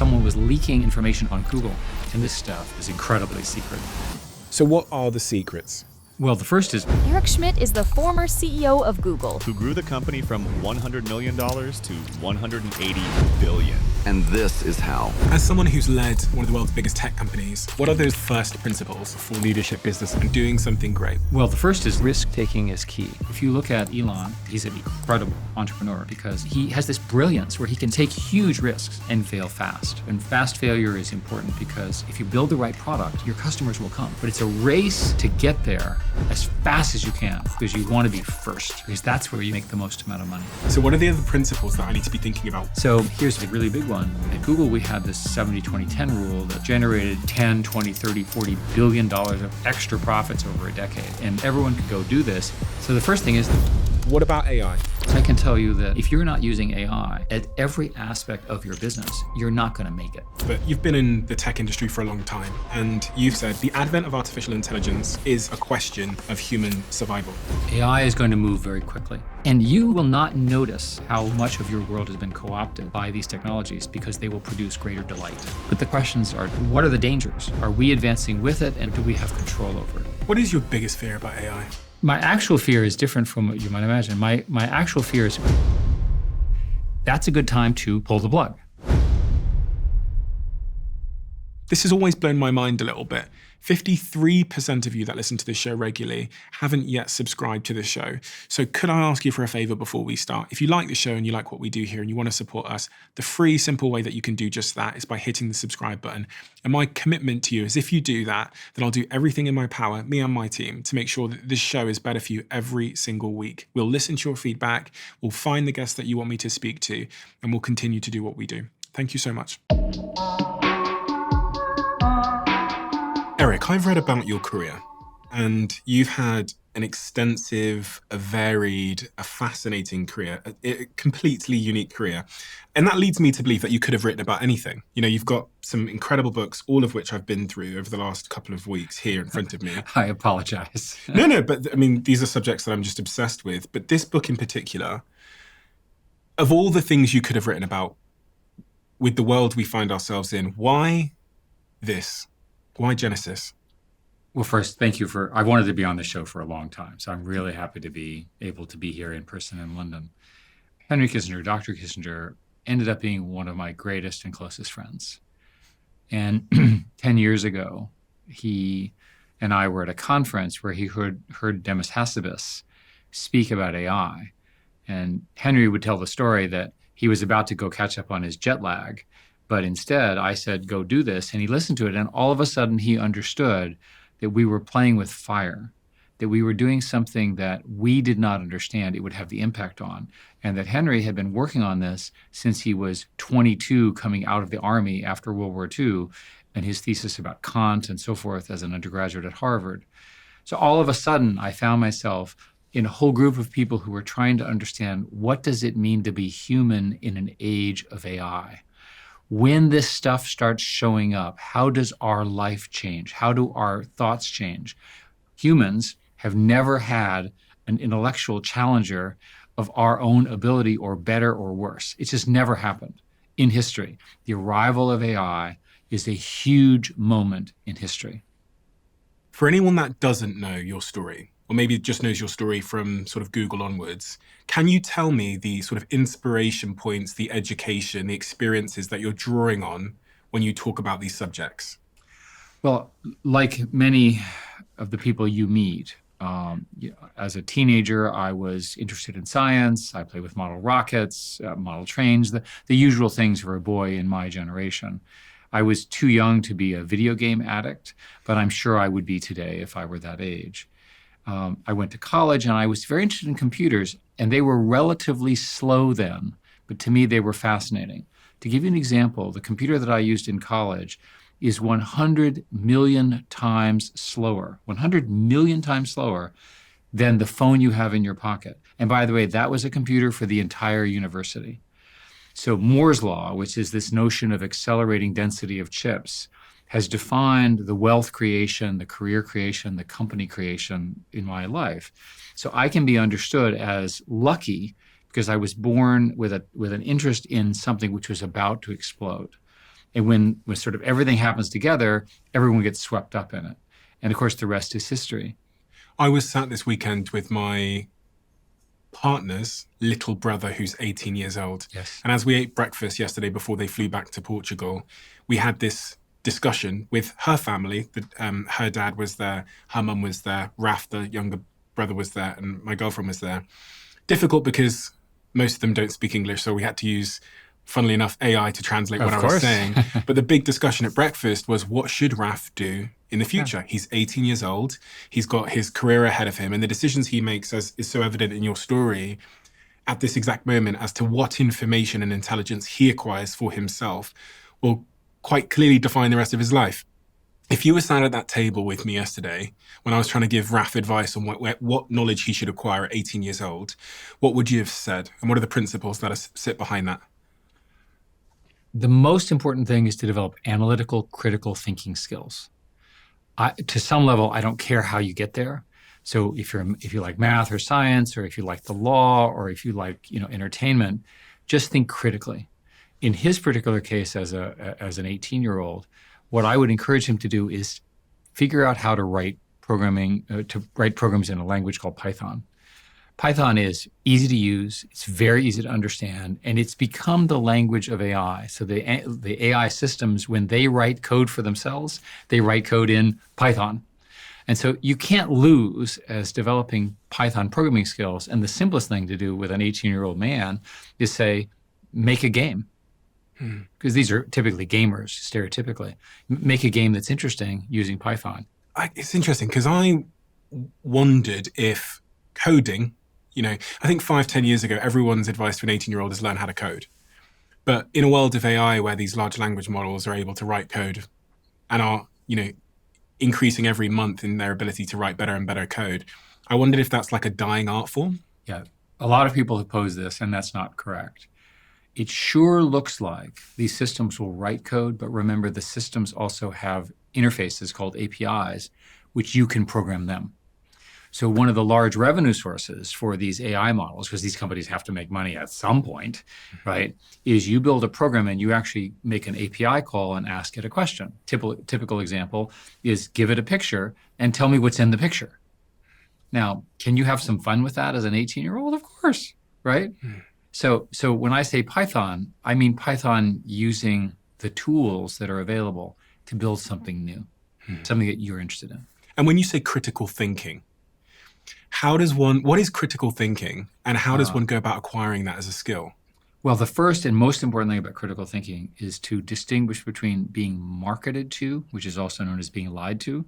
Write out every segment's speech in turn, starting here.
someone was leaking information on Google. And this stuff is incredibly secret. So what are the secrets? Well, the first is Eric Schmidt is the former CEO of Google, who grew the company from $100 million to $180 billion. And this is how. As someone who's led one of the world's biggest tech companies, what are those first principles for leadership, business, and doing something great? Well, the first is risk-taking is key. If you look at Elon, he's an incredible entrepreneur because he has this brilliance where he can take huge risks and fail fast. And fast failure is important because if you build the right product, your customers will come. But it's a race to get there as fast as you can because you want to be first, because that's where you make the most amount of money. So what are the other principles that I need to be thinking about? So here's a really big one. At Google, we had this 70-20-10 rule that generated 10, 20, 30, 40 billion dollars of extra profits over a decade. And everyone could go do this. So the first thing is, what about AI? I can tell you that if you're not using AI at every aspect of your business, you're not going to make it. But you've been in the tech industry for a long time, and you've said the advent of artificial intelligence is a question of human survival. AI is going to move very quickly. And you will not notice how much of your world has been co-opted by these technologies because they will produce greater delight. But the questions are, what are the dangers? Are we advancing with it, and do we have control over it? What is your biggest fear about AI? My actual fear is different from what you might imagine. My actual fear is that's a good time to pull the plug. This has always blown my mind a little bit. 53% of you that listen to this show regularly haven't yet subscribed to the show. So could I ask you for a favor before we start? If you like the show and you like what we do here and you want to support us, the free, simple way that you can do just that is by hitting the subscribe button. And my commitment to you is if you do that, then I'll do everything in my power, me and my team, to make sure that this show is better for you every single week. We'll listen to your feedback, we'll find the guests that you want me to speak to, and we'll continue to do what we do. Thank you so much. Eric, I've read about your career, and you've had an extensive, a varied, a fascinating career, a completely unique career. And that leads me to believe that you could have written about anything. You know, you've got some incredible books, all of which I've been through over the last couple of weeks here in front of me. I apologize. No, but I mean, these are subjects that I'm just obsessed with. But this book in particular, of all the things you could have written about with the world we find ourselves in, why this? Why Genesis? Well, first, thank you I wanted to be on the show for a long time, so I'm really happy to be able to be here in person in London. Henry Kissinger, Dr. Kissinger, ended up being one of my greatest and closest friends. And 10 years ago, he and I were at a conference where he heard Demis Hassabis speak about AI. And Henry would tell the story that he was about to go catch up on his jet lag, but instead, I said, go do this. And he listened to it. And all of a sudden, he understood that we were playing with fire, that we were doing something that we did not understand it would have the impact on. And that Henry had been working on this since he was 22, coming out of the Army after World War II, and his thesis about Kant and so forth as an undergraduate at Harvard. So all of a sudden, I found myself in a whole group of people who were trying to understand, what does it mean to be human in an age of AI? When this stuff starts showing up, how does our life change? How do our thoughts change? Humans have never had an intellectual challenger of our own ability, or better or worse. It's just never happened in history. The arrival of AI is a huge moment in history. For anyone that doesn't know your story, or maybe just knows your story from sort of Google onwards, can you tell me the sort of inspiration points, the education, the experiences that you're drawing on when you talk about these subjects? Well, like many of the people you meet, as a teenager, I was interested in science. I played with model rockets, model trains, the usual things for a boy in my generation. I was too young to be a video game addict, but I'm sure I would be today if I were that age. I went to college and I was very interested in computers, and they were relatively slow then, but to me they were fascinating. To give you an example, the computer that I used in college is 100 million times slower, 100 million times slower than the phone you have in your pocket. And by the way, that was a computer for the entire university. So Moore's law, which is this notion of accelerating density of chips, has defined the wealth creation, the career creation, the company creation in my life. So I can be understood as lucky because I was born with an interest in something which was about to explode. And when sort of everything happens together, everyone gets swept up in it. And of course, the rest is history. I was sat this weekend with my partner's little brother who's 18 years old. Yes. And as we ate breakfast yesterday before they flew back to Portugal, we had this discussion with her family. Her dad was there, her mum was there, Raf, the younger brother, was there, and my girlfriend was there. Difficult because most of them don't speak English, so we had to use, funnily enough, AI to translate what I was saying. But the big discussion at breakfast was, what should Raf do in the future? Yeah. He's 18 years old. He's got his career ahead of him. And the decisions he makes, as is so evident in your story, at this exact moment as to what information and intelligence he acquires for himself will quite clearly define the rest of his life. If you were sat at that table with me yesterday, when I was trying to give Raf advice on what knowledge he should acquire at 18 years old, what would you have said? And what are the principles that sit behind that? The most important thing is to develop analytical, critical thinking skills. To some level, I don't care how you get there. So if you like math or science, or if you like the law, or if you like entertainment, just think critically. In his particular case, as an 18-year-old, what I would encourage him to do is figure out how to write programs in a language called Python. Python is easy to use, it's very easy to understand, and it's become the language of AI. So the AI systems, when they write code for themselves, they write code in Python. And so you can't lose as developing Python programming skills. And the simplest thing to do with an 18-year-old man is say, make a game. Because these are typically gamers, stereotypically. Make a game that's interesting using Python. It's interesting because I wondered if coding, I think 5-10 years ago, everyone's advice to an 18-year-old is learn how to code. But in a world of AI where these large language models are able to write code and are, increasing every month in their ability to write better and better code, I wondered if that's like a dying art form. Yeah, a lot of people oppose this, and that's not correct. It sure looks like these systems will write code, but remember, the systems also have interfaces called APIs, which you can program them. So one of the large revenue sources for these AI models, because these companies have to make money at some point, right, is you build a program and you actually make an API call and ask it a question. Typical example is give it a picture and tell me what's in the picture. Now, can you have some fun with that as an 18-year-old? Of course, right? So when I say Python, I mean Python using the tools that are available to build something new, something that you're interested in. And when you say critical thinking, what is critical thinking, and how does one go about acquiring that as a skill? Well, the first and most important thing about critical thinking is to distinguish between being marketed to, which is also known as being lied to,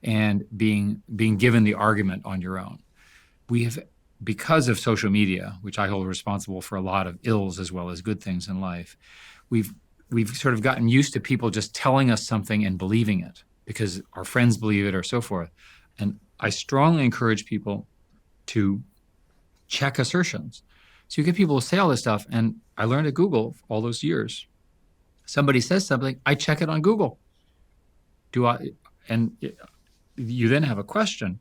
and being given the argument on your own. We have, because of social media, which I hold responsible for a lot of ills as well as good things in life, we've sort of gotten used to people just telling us something and believing it because our friends believe it or so forth. And I strongly encourage people to check assertions. So you get people to say all this stuff, and I learned at Google all those years. Somebody says something, I check it on Google. And you then have a question.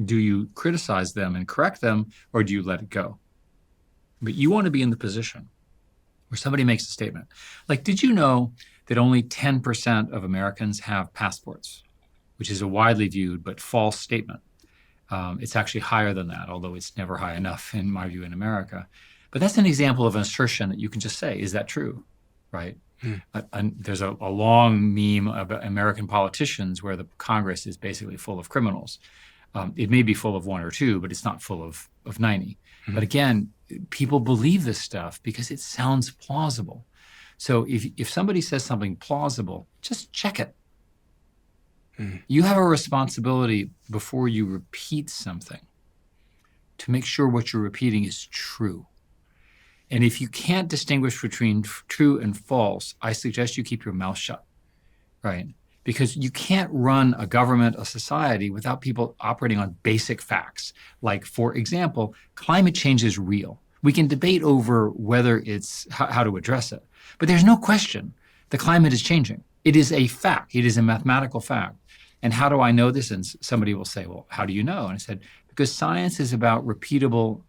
Do you criticize them and correct them, or do you let it go? But you want to be in the position where somebody makes a statement. Like, did you know that only 10% of Americans have passports, which is a widely viewed but false statement? It's actually higher than that, although it's never high enough, in my view, in America. But that's an example of an assertion that you can just say, is that true, right? There's a long meme about American politicians where the Congress is basically full of criminals. It may be full of one or two, but it's not full of 90. But again, people believe this stuff because it sounds plausible. So if somebody says something plausible, just check it. You have a responsibility before you repeat something to make sure what you're repeating is true. And if you can't distinguish between true and false, I suggest you keep your mouth shut, right? Because you can't run a government, a society, without people operating on basic facts. Like, for example, climate change is real. We can debate over whether it's how to address it. But there's no question the climate is changing. It is a fact. It is a mathematical fact. And how do I know this? And somebody will say, well, how do you know? And I said, because science is about repeatable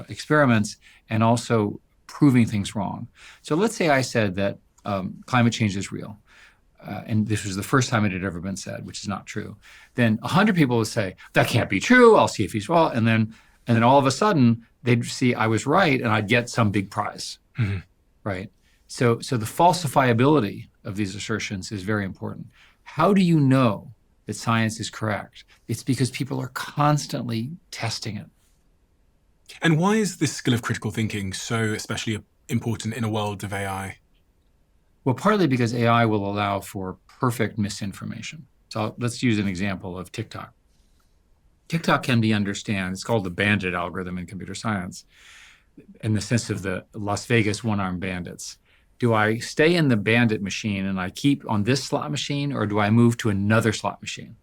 experiments and also proving things wrong. So let's say I said that climate change is real, and this was the first time it had ever been said, which is not true, then 100 people would say, that can't be true, I'll see if he's wrong. And then all of a sudden, they'd see I was right, and I'd get some big prize, right? So the falsifiability of these assertions is very important. How do you know that science is correct? It's because people are constantly testing it. And why is this skill of critical thinking so especially important in a world of AI? Well, partly because AI will allow for perfect misinformation. So let's use an example of TikTok. TikTok can be understood. It's called the bandit algorithm in computer science, in the sense of the Las Vegas one-armed bandits. Do I stay in the bandit machine and I keep on this slot machine, or do I move to another slot machine?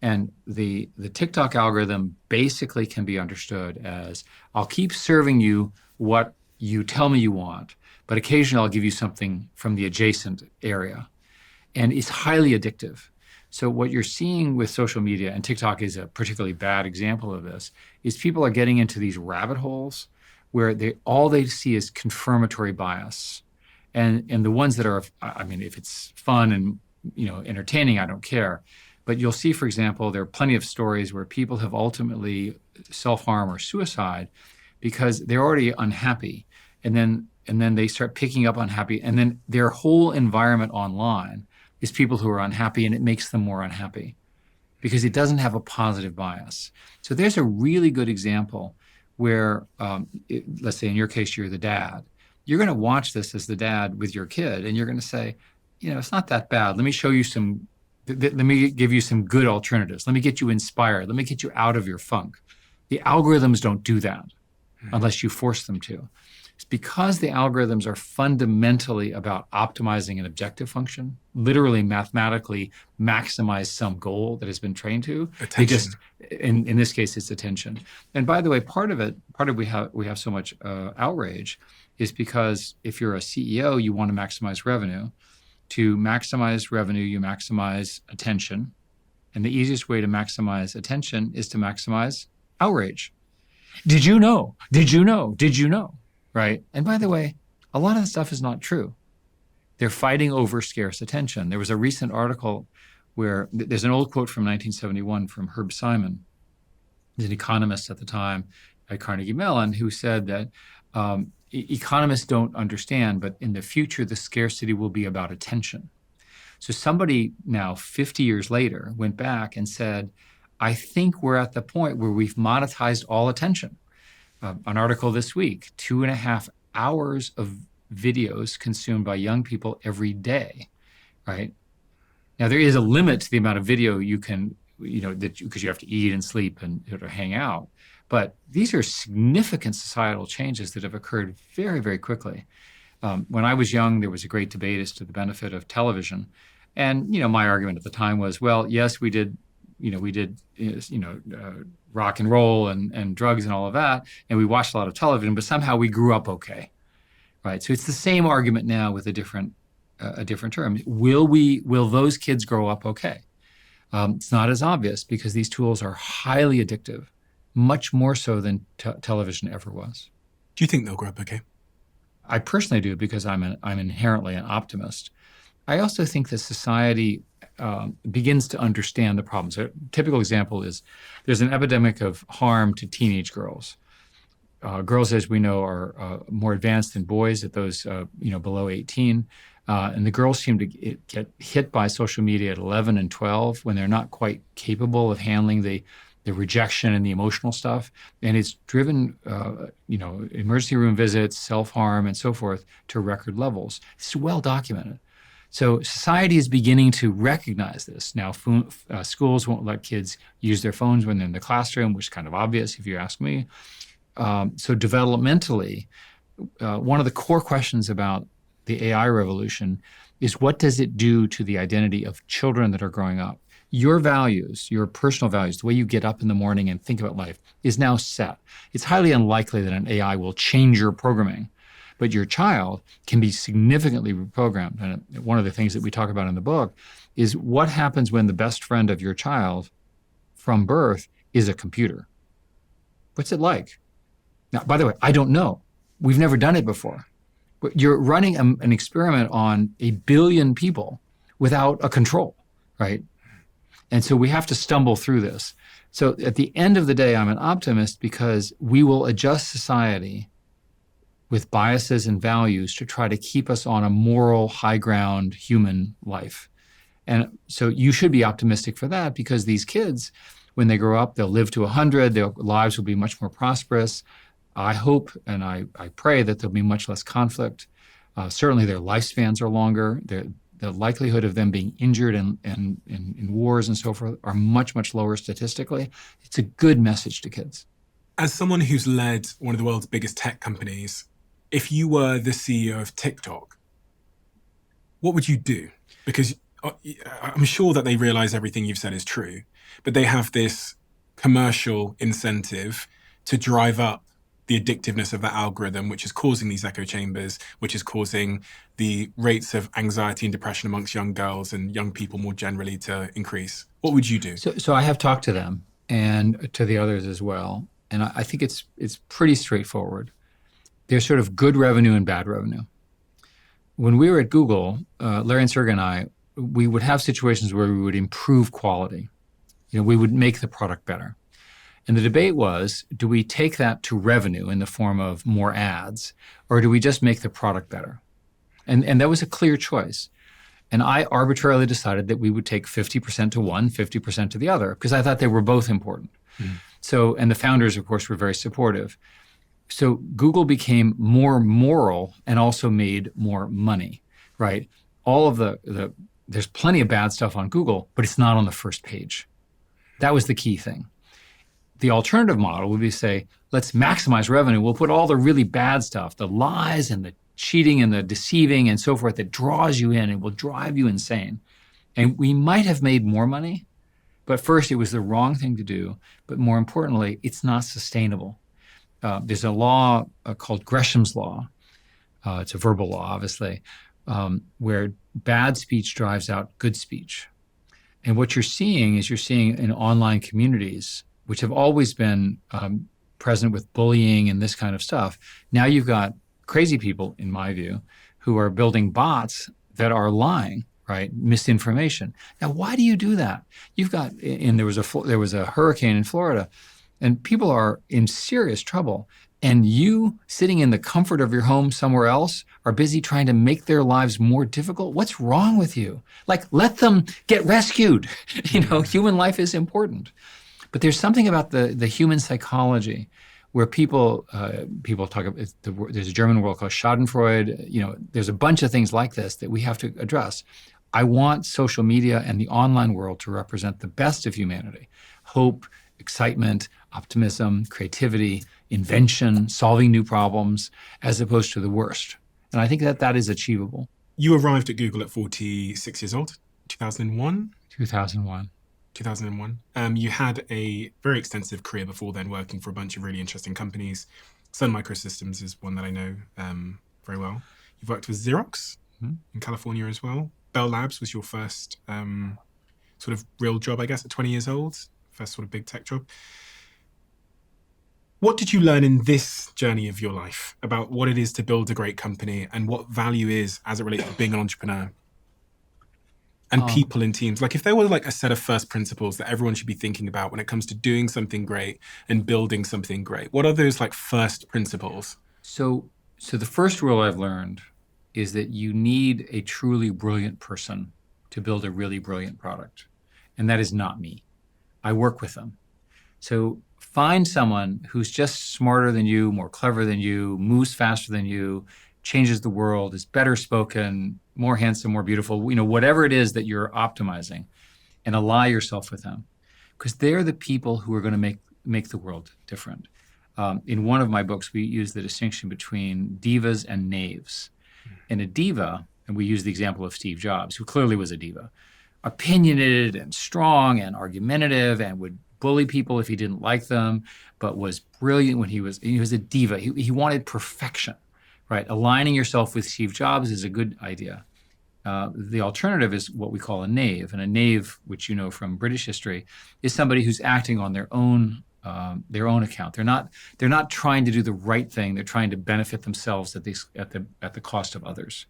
And the TikTok algorithm basically can be understood as, I'll keep serving you what you tell me you want, but occasionally I'll give you something from the adjacent area. And it's highly addictive. So what you're seeing with social media, and TikTok is a particularly bad example of this, is people are getting into these rabbit holes where all they see is confirmatory bias. And the ones that are, I mean, if it's fun and entertaining, I don't care. But you'll see, for example, there are plenty of stories where people have ultimately self-harm or suicide because they're already unhappy. And then they start picking up unhappy. And then their whole environment online is people who are unhappy, and it makes them more unhappy because it doesn't have a positive bias. So there's a really good example where, let's say in your case, you're the dad. You're going to watch this as the dad with your kid, and you're going to say, it's not that bad. Let me show you let me give you some good alternatives. Let me get you inspired. Let me get you out of your funk. The algorithms don't do that unless you force them to. It's because the algorithms are fundamentally about optimizing an objective function, literally mathematically maximize some goal that has been trained to. Attention. In this case, it's attention. And by the way, part of we have so much outrage is because if you're a CEO, you want to maximize revenue. To maximize revenue, you maximize attention. And the easiest way to maximize attention is to maximize outrage. Did you know? Did you know? Did you know? Right? And by the way, a lot of the stuff is not true. They're fighting over scarce attention. There was a recent article where there's an old quote from 1971 from Herb Simon, an economist at the time at Carnegie Mellon, who said that economists don't understand, but in the future, the scarcity will be about attention. So somebody now, 50 years later, went back and said, I think we're at the point where we've monetized all attention. An article this week, 2.5 hours of videos consumed by young people every day, right? Now, there is a limit to the amount of video you can, because you have to eat and sleep and hang out. But these are significant societal changes that have occurred very, very quickly. When I was young, there was a great debate as to the benefit of television. And, my argument at the time was, well, yes, we did rock and roll and drugs and all of that, and we watched a lot of television, but somehow we grew up okay, right? So it's the same argument now with a different term. Will those kids grow up okay? It's not as obvious because these tools are highly addictive, much more so than television ever was. Do you think they'll grow up okay? I personally do because I'm inherently an optimist. I also think that society begins to understand the problems. A typical example is there's an epidemic of harm to teenage girls. Girls, as we know, are more advanced than boys at those below 18. And the girls seem to get hit by social media at 11 and 12 when they're not quite capable of handling the rejection and the emotional stuff. And it's driven, emergency room visits, self-harm, and so forth to record levels. It's well documented. So society is beginning to recognize this. Now, schools won't let kids use their phones when they're in the classroom, which is kind of obvious if you ask me. So developmentally, one of the core questions about the AI revolution is what does it do to the identity of children that are growing up? Your values, your personal values, the way you get up in the morning and think about life is now set. It's highly unlikely that an AI will change your programming. But your child can be significantly reprogrammed. And one of the things that we talk about in the book is what happens when the best friend of your child from birth is a computer. What's it like? Now, by the way, I don't know. We've never done it before. But you're running an experiment on 1 billion people without a control, right? And so we have to stumble through this. So at the end of the day, I'm an optimist because we will adjust society with biases and values to try to keep us on a moral, high ground human life. And so you should be optimistic for that because these kids, when they grow up, they'll live to 100, their lives will be much more prosperous. I hope and I pray that there'll be much less conflict. Certainly their lifespans are longer. The likelihood of them being injured in wars and so forth are much, much lower statistically. It's a good message to kids. As someone who's led one of the world's biggest tech companies, if you were the CEO of TikTok, what would you do? Because I'm sure that they realize everything you've said is true, but they have this commercial incentive to drive up the addictiveness of that algorithm, which is causing these echo chambers, which is causing the rates of anxiety and depression amongst young girls and young people more generally to increase. What would you do? So I have talked to them and to the others as well. And I think it's pretty straightforward. There's sort of good revenue and bad revenue. When we were at Google, Larry and Sergey and I, we would have situations where we would improve quality. We would make the product better. And the debate was, do we take that to revenue in the form of more ads, or do we just make the product better? And that was a clear choice. And I arbitrarily decided that we would take 50% to one, 50% to the other, because I thought they were both important. So, and the founders, of course, were very supportive. So Google became more moral and also made more money, right? All of there's plenty of bad stuff on Google, but it's not on the first page. That was the key thing. The alternative model would be to say, let's maximize revenue. We'll put all the really bad stuff, the lies and the cheating and the deceiving and so forth that draws you in and will drive you insane. And we might have made more money, but first it was the wrong thing to do. But more importantly, it's not sustainable. There's a law called Gresham's law. It's a verbal law, obviously, where bad speech drives out good speech. And what you're seeing in online communities, which have always been present with bullying and this kind of stuff. Now you've got crazy people, in my view, who are building bots that are lying, right? Misinformation. Now, why do you do that? You've got, and there was a hurricane in Florida, and people are in serious trouble. And you, sitting in the comfort of your home somewhere else, are busy trying to make their lives more difficult. What's wrong with you? Like, let them get rescued. Human life is important. But there's something about the human psychology where people talk about, there's a German word called Schadenfreude. There's a bunch of things like this that we have to address. I want social media and the online world to represent the best of humanity. Hope, excitement, optimism, creativity, invention, solving new problems, as opposed to the worst. And I think that is achievable. You arrived at Google at 46 years old, 2001? 2001. 2001. You had a very extensive career before then, working for a bunch of really interesting companies. Sun Microsystems is one that I know very well. You've worked with Xerox in California as well. Bell Labs was your first sort of real job, I guess, at 20 years old. First sort of big tech job. What did you learn in this journey of your life about what it is to build a great company and what value is as it relates to being an entrepreneur? And people in teams. Like, if there were like a set of first principles that everyone should be thinking about when it comes to doing something great and building something great, what are those like first principles? So the first rule I've learned is that you need a truly brilliant person to build a really brilliant product. And that is not me. I work with them. So find someone who's just smarter than you, more clever than you, moves faster than you, changes the world, is better spoken, more handsome, more beautiful, whatever it is that you're optimizing, and ally yourself with them. Because they're the people who are going to make the world different. In one of my books, we use the distinction between divas and knaves. And a diva, and we use the example of Steve Jobs, who clearly was a diva, opinionated and strong and argumentative and would bully people if he didn't like them, but was brilliant when he was a diva. He wanted perfection. Right, aligning yourself with Steve Jobs is a good idea. The alternative is what we call a knave. And a knave, which you know from British history, is somebody who's acting on their own their own account. They're not trying to do the right thing. They're trying to benefit themselves at the cost of others.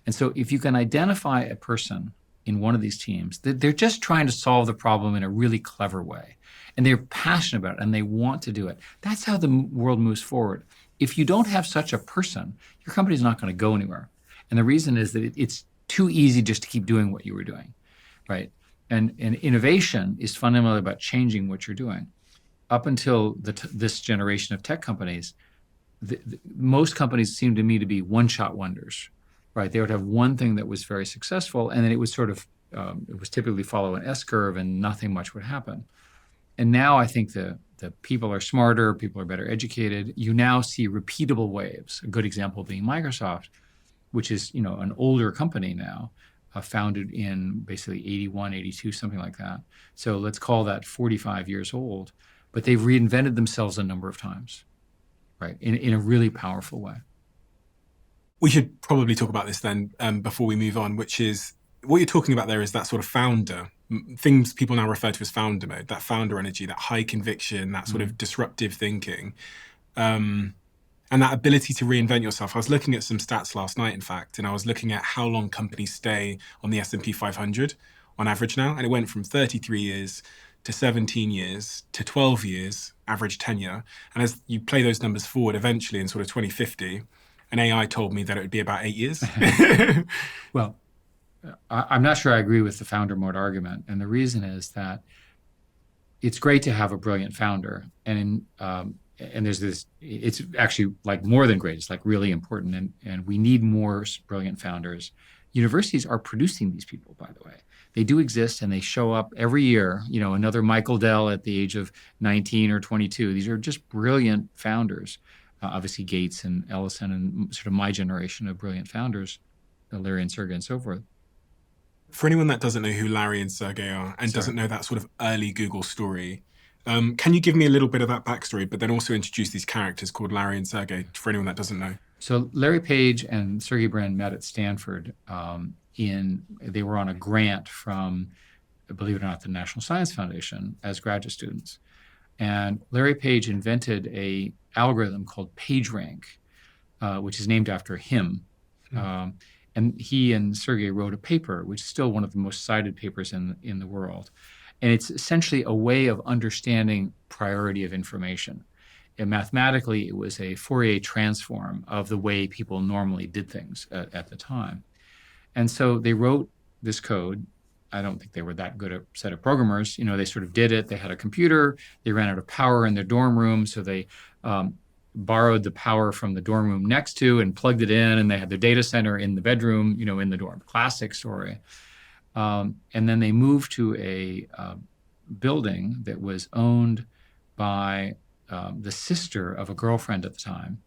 And so if you can identify a person in one of these teams, they're just trying to solve the problem in a really clever way. And they're passionate about it and they want to do it. That's how the world moves forward. If you don't have such a person, your company's not going to go anywhere. And the reason is that it's too easy just to keep doing what you were doing, right? And innovation is fundamentally about changing what you're doing. Up until this generation of tech companies, most companies seem to me to be one-shot wonders, right? They would have one thing that was very successful, and then it would sort of, it was typically follow an S-curve, and nothing much would happen. And now I think the people are smarter, people are better educated. You now see repeatable waves. A good example being Microsoft, which is an older company now, founded in basically 81, 82, something like that. So let's call that 45 years old. But they've reinvented themselves a number of times, right, in a really powerful way. We should probably talk about this then before we move on, which is what you're talking about there is that sort of founder, things people now refer to as founder mode, that founder energy, that high conviction, that sort of disruptive thinking, and that ability to reinvent yourself. I was looking at some stats last night, in fact, and I was looking at how long companies stay on the S&P 500 on average now, and it went from 33 years to 17 years to 12 years average tenure. And as you play those numbers forward, eventually in sort of 2050, an AI told me that it would be about 8 years. Well, I'm not sure I agree with the founder mode argument. And the reason is that it's great to have a brilliant founder. And there's this, it's actually like more than great. It's like really important. And we need more brilliant founders. Universities are producing these people, by the way. They do exist and they show up every year. Another Michael Dell at the age of 19 or 22. These are just brilliant founders. Obviously Gates and Ellison and sort of my generation of brilliant founders, Larry and Sergey and so forth. For anyone that doesn't know who Larry and Sergey are and doesn't know that sort of early Google story, can you give me a little bit of that backstory, but then also introduce these characters called Larry and Sergey for anyone that doesn't know? So Larry Page and Sergey Brin met at Stanford. They were on a grant from, believe it or not, the National Science Foundation as graduate students. And Larry Page invented a algorithm called PageRank, which is named after him. And he and Sergey wrote a paper, which is still one of the most cited papers in the world. And it's essentially a way of understanding priority of information. And mathematically, it was a Fourier transform of the way people normally did things at the time. And so they wrote this code. I don't think they were that good a set of programmers. They sort of did it. They had a computer. They ran out of power in their dorm room, so they borrowed the power from the dorm room next to and plugged it in, and they had their data center in the bedroom, in the dorm. Classic story. And then they moved to a building that was owned by the sister of a girlfriend at the time.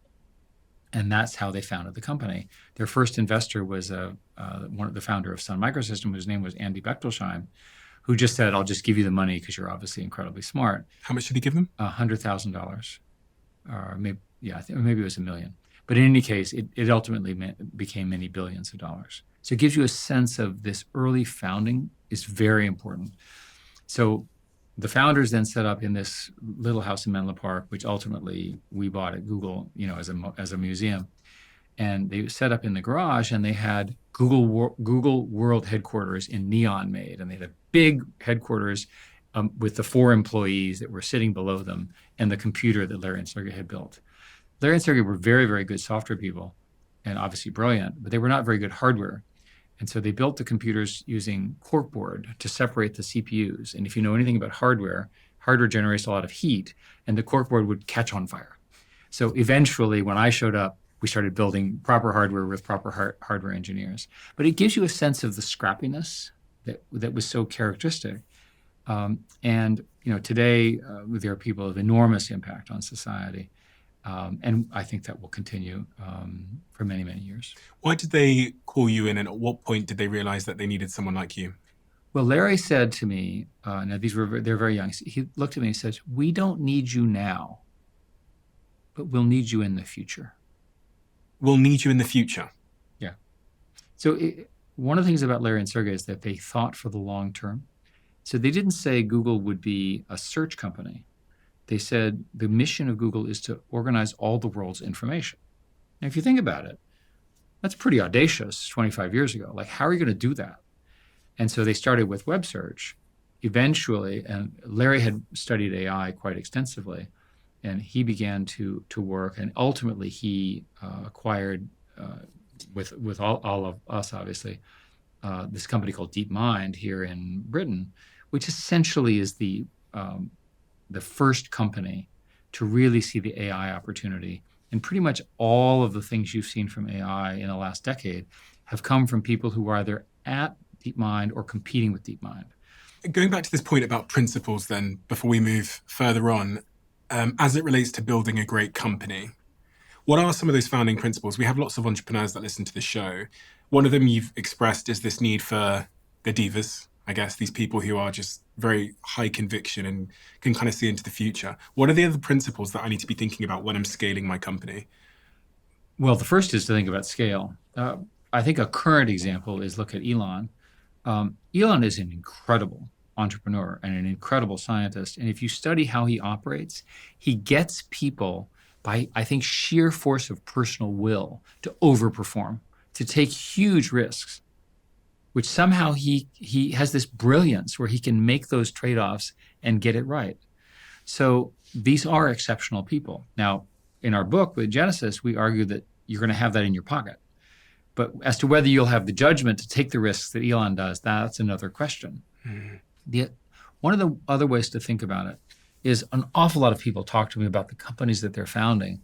And that's how they founded the company. Their first investor was the founder of Sun Microsystems, whose name was Andy Bechtolsheim, who just said, "I'll just give you the money because you're obviously incredibly smart." How much did he give them? $100,000, or maybe maybe it was $1 million. But in any case, it ultimately became many billions of dollars. So it gives you a sense of this early founding is very important. So the founders then set up in this little house in Menlo Park, which ultimately we bought at Google, as a museum. And they set up in the garage, and they had Google World headquarters in neon made, and they had a big headquarters with the 4 employees that were sitting below them and the computer that Larry and Sergey had built. Larry and Sergey were very, very good software people, and obviously brilliant, but they were not very good hardware. And so they built the computers using corkboard to separate the CPUs. And if you know anything about hardware generates a lot of heat, and the corkboard would catch on fire. So eventually, when I showed up, we started building proper hardware with proper hardware engineers. But it gives you a sense of the scrappiness that was so characteristic. Today, there are people of enormous impact on society. And I think that will continue for many, many years. Why did they call you in, and at what point did they realize that they needed someone like you? Well, Larry said to me, now they're very young. He looked at me and said, "We don't need you now, but we'll need you in the future." We'll need you in the future. Yeah. So one of the things about Larry and Sergey is that they thought for the long term. So they didn't say Google would be a search company. they said the mission of Google is to organize all the world's information. And if you think about it, that's pretty audacious 25 years ago. Like, how are you going to do that? And so they started with web search. Eventually, and Larry had studied AI quite extensively, and he began to work, and ultimately he acquired, with all of us, obviously, this company called DeepMind here in Britain, which essentially is the first company to really see the AI opportunity. And pretty much all of the things you've seen from AI in the last decade have come from people who are either at DeepMind or competing with DeepMind. Going back to this point about principles then, before we move further on, as it relates to building a great company, what are some of those founding principles? We have lots of entrepreneurs that listen to the show. One of them you've expressed is this need for the divas, I guess, these people who are just very high conviction and can kind of see into the future. What are the other principles that I need to be thinking about when I'm scaling my company? Well, the first is to think about scale. I think a current example is look at Elon. Elon is an incredible entrepreneur and an incredible scientist. And if you study how he operates, he gets people by, I think, sheer force of personal will to overperform, to take huge risks, which somehow he has this brilliance where he can make those trade-offs and get it right. So these are exceptional people. Now, in our book with Genesis, we argue that you're going to have that in your pocket. But as to whether you'll have the judgment to take the risks that Elon does, that's another question. One of the other ways to think about it is an awful lot of people talk to me about the companies that they're founding,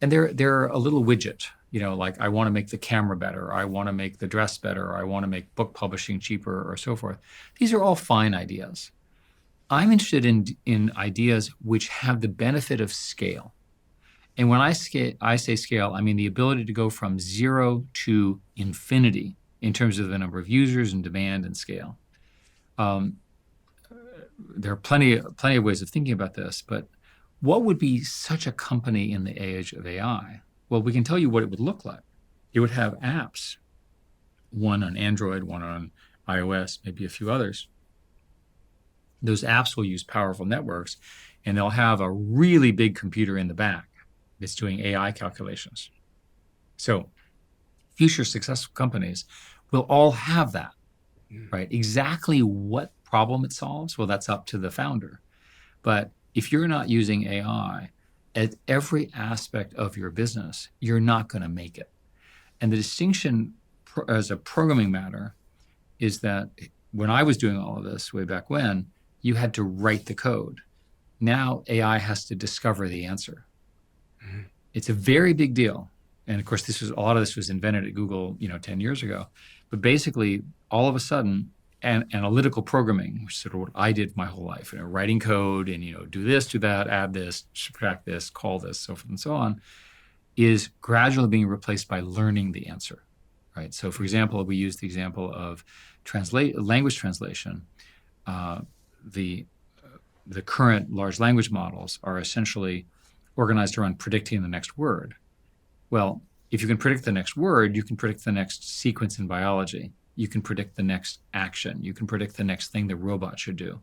and they're a little widget. Like, I want to make the camera better, I want to make the dress better, I want to make book publishing cheaper, or so forth. These are all fine ideas. I'm interested in ideas which have the benefit of scale. And when I say scale, I mean the ability to go from 0 to infinity in terms of the number of users and demand and scale. There are plenty of ways of thinking about this, but what would be such a company in the age of AI? Well, we can tell you what it would look like. It would have apps, one on Android, one on iOS, maybe a few others. Those apps will use powerful networks, and they'll have a really big computer in the back that's doing AI calculations. So future successful companies will all have that, right? Exactly what problem it solves, well, that's up to the founder. But if you're not using AI at every aspect of your business, you're not going to make it. And the distinction as a programming matter is that when I was doing all of this way back when, you had to write the code. Now AI has to discover the answer. It's a very big deal. And of course, a lot of this was invented at Google, 10 years ago. But basically, all of a sudden, analytical programming, which is sort of what I did my whole life, writing code and, do this, do that, add this, subtract this, call this, so forth and so on, is gradually being replaced by learning the answer, right? So for example, we use the example of language translation. The current large language models are essentially organized around predicting the next word. Well, if you can predict the next word, you can predict the next sequence in biology. You can predict the next action. You can predict the next thing the robot should do.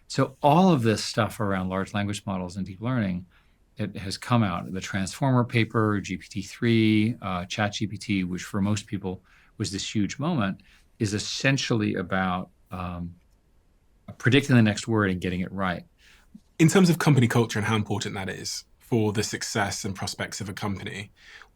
So all of this stuff around large language models and deep learning, it has come out. The Transformer paper, GPT-3, ChatGPT, which for most people was this huge moment, is essentially about predicting the next word and getting it right. In terms of company culture and how important that is for the success and prospects of a company,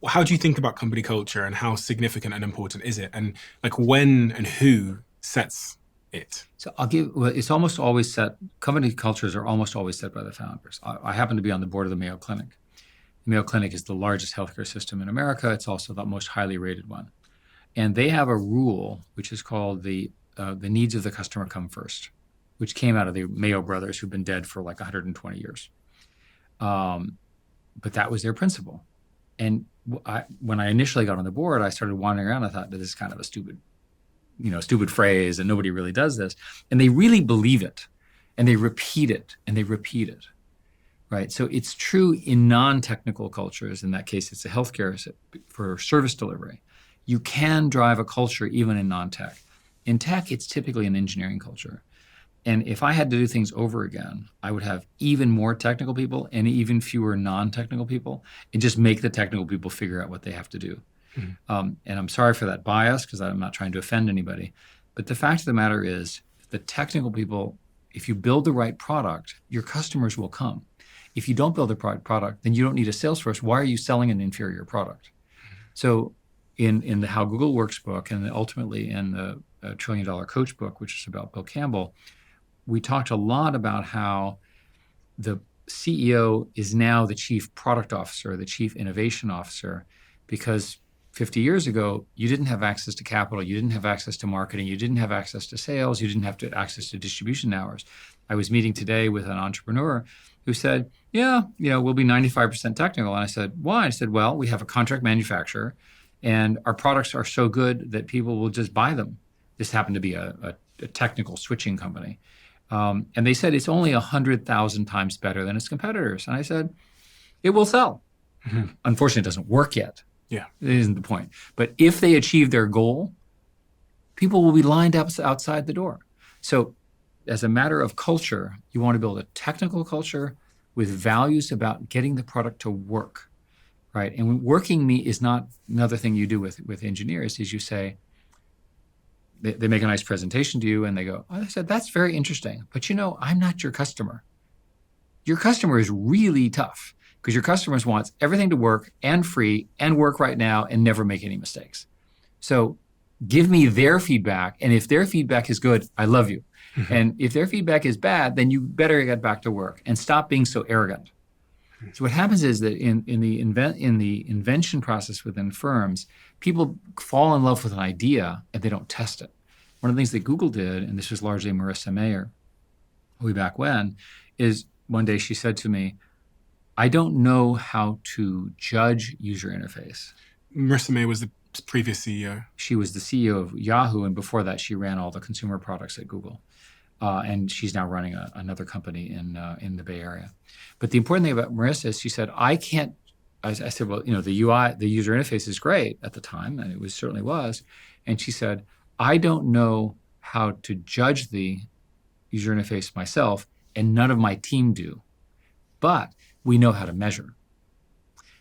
how do you think about company culture and how significant and important is it? And like, when and who sets it? So it's almost always set, company cultures are almost always set by the founders. I happen to be on the board of the Mayo Clinic. The Mayo Clinic is the largest healthcare system in America. It's also the most highly rated one. And they have a rule, which is called the needs of the customer come first, which came out of the Mayo brothers, who've been dead for like 120 years. But that was their principle. And when I initially got on the board, I started wandering around. I thought, this is kind of a stupid phrase, and nobody really does this. And they really believe it, and they repeat it, and they repeat it, right? So it's true in non-technical cultures. In that case, it's a healthcare for service delivery. You can drive a culture even in non-tech. In tech, it's typically an engineering culture. And if I had to do things over again, I would have even more technical people and even fewer non-technical people, and just make the technical people figure out what they have to do. And I'm sorry for that bias, because I'm not trying to offend anybody. But the fact of the matter is, the technical people, if you build the right product, your customers will come. If you don't build the product, then you don't need a sales force. Why are you selling an inferior product? So in the How Google Works book, and ultimately in the $1 Trillion Coach book, which is about Bill Campbell, we talked a lot about how the CEO is now the chief product officer, the chief innovation officer, because 50 years ago, you didn't have access to capital, you didn't have access to marketing, you didn't have access to sales, you didn't have access to distribution hours. I was meeting today with an entrepreneur who said, yeah, we'll be 95% technical. And I said, why? I said, well, we have a contract manufacturer, and our products are so good that people will just buy them. This happened to be a technical switching company. And they said it's only 100,000 times better than its competitors. And I said, it will sell. Unfortunately, it doesn't work yet. Yeah. It isn't the point. But if they achieve their goal, people will be lined up outside the door. So as a matter of culture, you want to build a technical culture with values about getting the product to work, right? And working is not another thing you do with engineers, is you say, they make a nice presentation to you and they go, oh, I said, that's very interesting. But I'm not your customer. Your customer is really tough, because your customers wants everything to work and free and work right now and never make any mistakes. So give me their feedback. And if their feedback is good, I love you. And if their feedback is bad, then you better get back to work and stop being so arrogant. So what happens is that in the invention process within firms, people fall in love with an idea and they don't test it. One of the things that Google did, and this was largely Marissa Mayer, way back when, is one day she said to me, I don't know how to judge user interface. Marissa Mayer was the previous CEO. She was the CEO of Yahoo, and before that, she ran all the consumer products at Google. And she's now running another company in the Bay Area. But the important thing about Marissa is she said, I said, well, the UI, the user interface is great at the time, and it certainly was. And she said, I don't know how to judge the user interface myself, and none of my team do. But we know how to measure.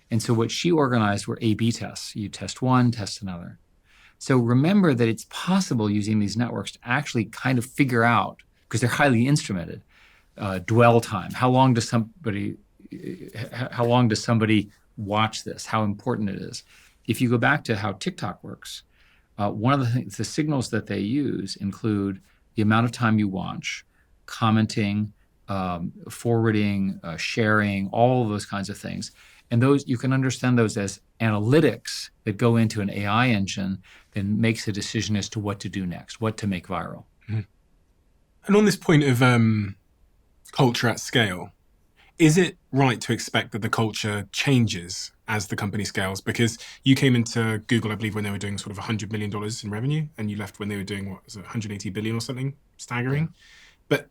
And so what she organized were A/B tests. You test one, test another. So remember that it's possible using these networks to actually kind of figure out, because they're highly instrumented, dwell time. How long does somebody watch this? How important it is. If you go back to how TikTok works, one of the signals that they use include the amount of time you watch, commenting, forwarding, sharing, all of those kinds of things. And those, you can understand those as analytics that go into an AI engine that makes a decision as to what to do next, what to make viral. And on this point of culture at scale, is it right to expect that the culture changes as the company scales? Because you came into Google, I believe, when they were doing sort of $100 million in revenue, and you left when they were doing, what was it, 180 billion or something? Staggering. Yeah. But